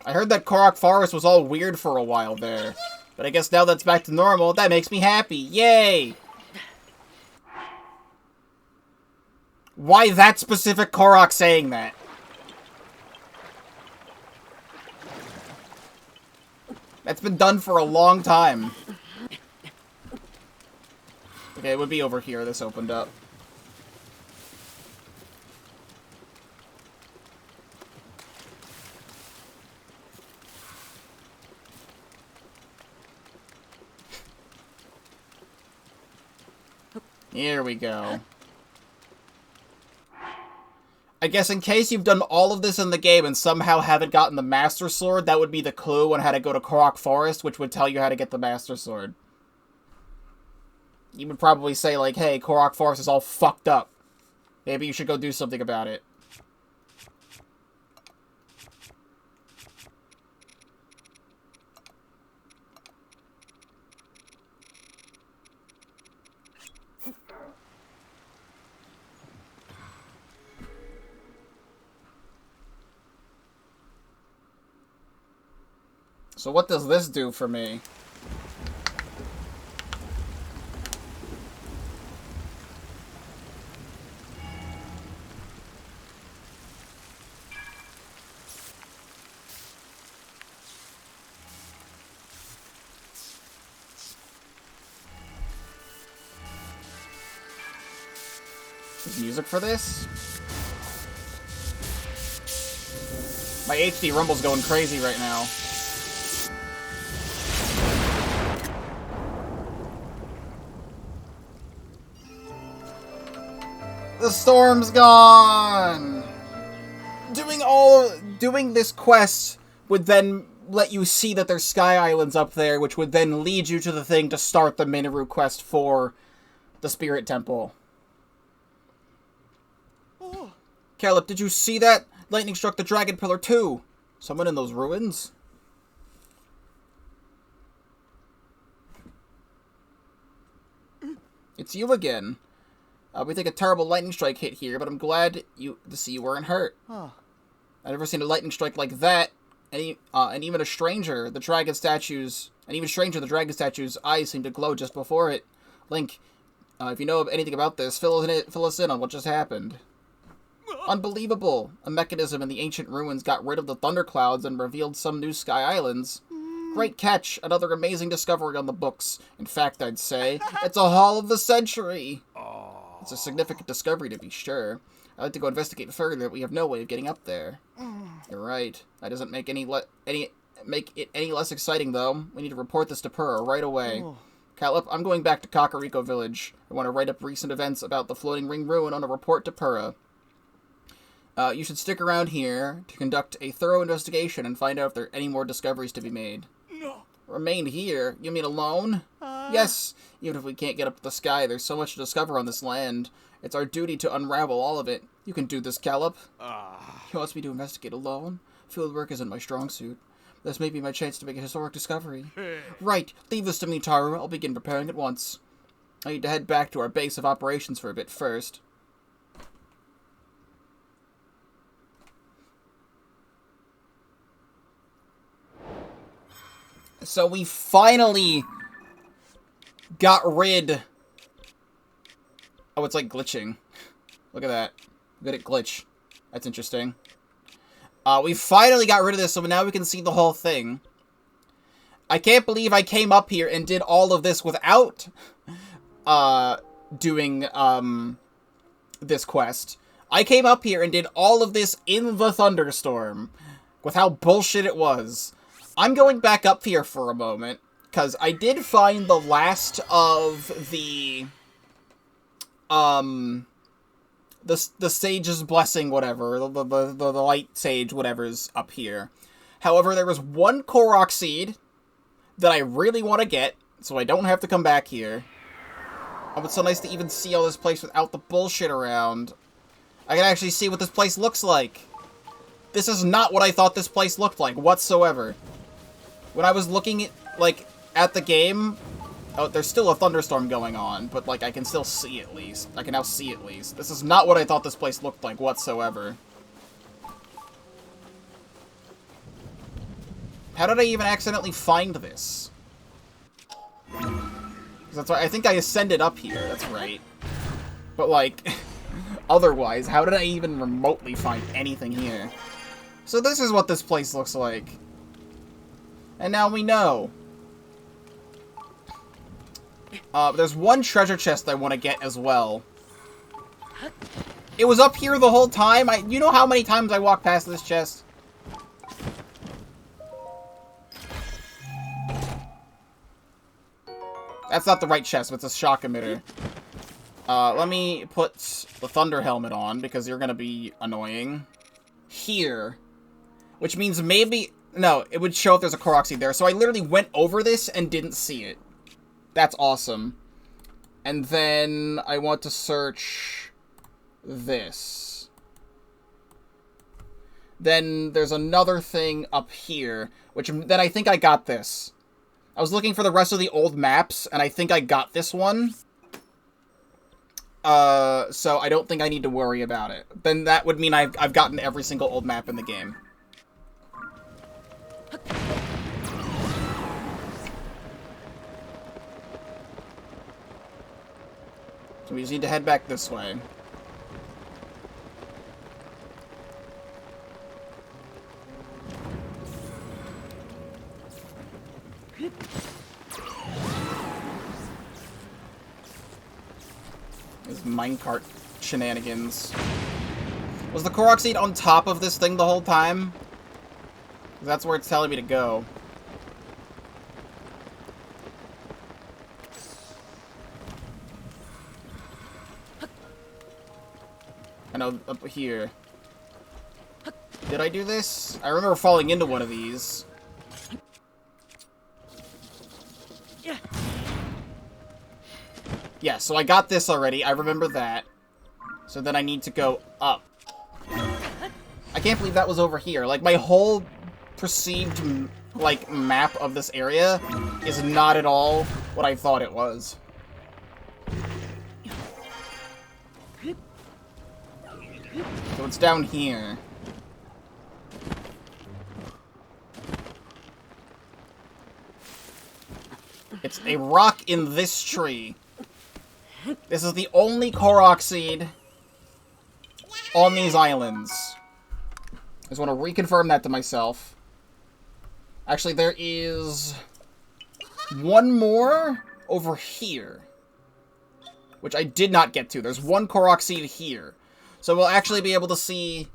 [SPEAKER 1] I heard that Korok Forest was all weird for a while there. But I guess now that's back to normal, that makes me happy. Yay! Why that specific Korok saying that? That's been done for a long time. Okay, it would be over here. This opened up. Here we go. I guess in case you've done all of this in the game and somehow haven't gotten the Master Sword, that would be the clue on how to go to Korok Forest, which would tell you how to get the Master Sword. You would probably say, like, hey, Korok Forest is all fucked up. Maybe you should go do something about it. So what does this do for me? There's music for this? My HD Rumble's going crazy right now. The storm's gone! Doing this quest would then let you see that there's Sky Islands up there, which would then lead you to the thing to start the Minoru quest for the Spirit Temple. Oh. Caleb, did you see that? Lightning struck the Dragon Pillar too. Someone in those ruins? It's you again. We think a terrible lightning strike hit here, but I'm glad to see you weren't hurt. Oh. I've never seen a lightning strike like that. And even stranger, the dragon statue's eyes seem to glow just before it. Link, if you know anything about this, fill us in on what just happened. Unbelievable! A mechanism in the ancient ruins got rid of the thunderclouds and revealed some new Sky Islands. Great catch! Another amazing discovery on the books. In fact, I'd say, it's a haul of the century! It's a significant discovery, to be sure. I'd like to go investigate further, but we have no way of getting up there. You're right. That doesn't make make it any less exciting, though. We need to report this to Purah right away. Caleb, I'm going back to Kakariko Village. I want to write up recent events about the Floating Ring Ruin on a report to Purah. You should stick around here to conduct a thorough investigation and find out if there are any more discoveries to be made. No. Remain here? You mean alone? Yes. Even if we can't get up to the sky, there's so much to discover on this land. It's our duty to unravel all of it. You can do this, Caleb. He wants me to investigate alone? Field work isn't my strong suit. This may be my chance to make a historic discovery. Right. Leave this to me, Taru. I'll begin preparing at once. I need to head back to our base of operations for a bit first. So we finally got rid... Oh, it's like glitching. Look at that. Good at glitch. That's interesting. We finally got rid of this, so now we can see the whole thing. I can't believe I came up here and did all of this without doing this quest. I came up here and did all of this in the thunderstorm with how bullshit it was. I'm going back up here for a moment, because I did find the last of the sage's blessing, whatever, the light sage, whatever's up here. However, there was one Korok seed that I really want to get, so I don't have to come back here. Oh, it's so nice to even see all this place without the bullshit around. I can actually see what this place looks like. This is not what I thought this place looked like, whatsoever. When I was looking at the game... Oh, there's still a thunderstorm going on, but, like, I can still see at least. I can now see at least. This is not what I thought this place looked like whatsoever. How did I even accidentally find this? 'Cause that's why I think I ascended up here, that's right. But, like, otherwise, how did I even remotely find anything here? So this is what this place looks like. And now we know. There's one treasure chest I want to get as well. It was up here the whole time. You know how many times I walked past this chest? That's not the right chest, it's a shock emitter. Let me put the thunder helmet on, because you're gonna be annoying. Here. Which means maybe... No, it would show if there's a Korok seed there. So I literally went over this and didn't see it. That's awesome. And then I want to search this. Then there's another thing up here, which then I think I got this. I was looking for the rest of the old maps, and I think I got this one. So I don't think I need to worry about it. Then that would mean I've gotten every single old map in the game. So we just need to head back this way. These minecart shenanigans. Was the Korok seed on top of this thing the whole time? That's where it's telling me to go. I know, up here. Did I do this? I remember falling into one of these. Yeah, so I got this already. I remember that. So then I need to go up. I can't believe that was over here. Like, my whole perceived, like, map of this area is not at all what I thought it was. So it's down here. It's a rock in this tree. This is the only Korok seed on these islands. I just want to reconfirm that to myself. Actually, there is one more over here, which I did not get to. There's one Korok seed here. So we'll actually be able to see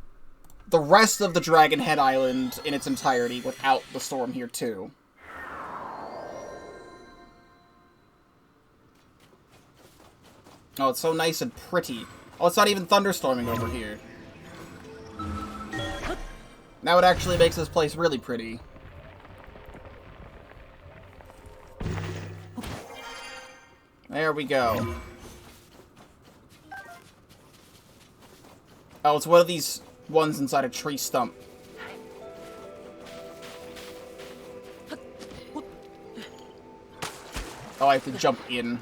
[SPEAKER 1] the rest of the Dragon Head Island in its entirety without the storm here, too. Oh, it's so nice and pretty. Oh, it's not even thunderstorming over here. Now it actually makes this place really pretty. There we go. Oh, it's one of these ones inside a tree stump. Oh, I have to jump in.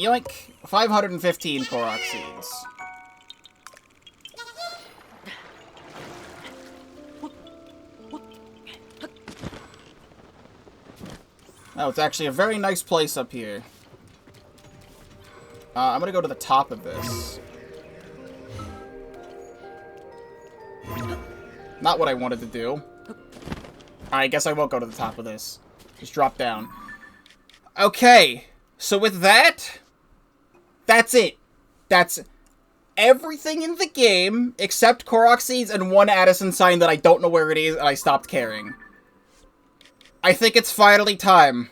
[SPEAKER 1] Yoink. 515 Korok seeds. Oh, it's actually a very nice place up here. I'm gonna go to the top of this. Not what I wanted to do. I guess I won't go to the top of this. Just drop down. Okay, so with that, that's it. That's everything in the game except Korok seeds and one Addison sign that I don't know where it is and I stopped caring. I think it's finally time.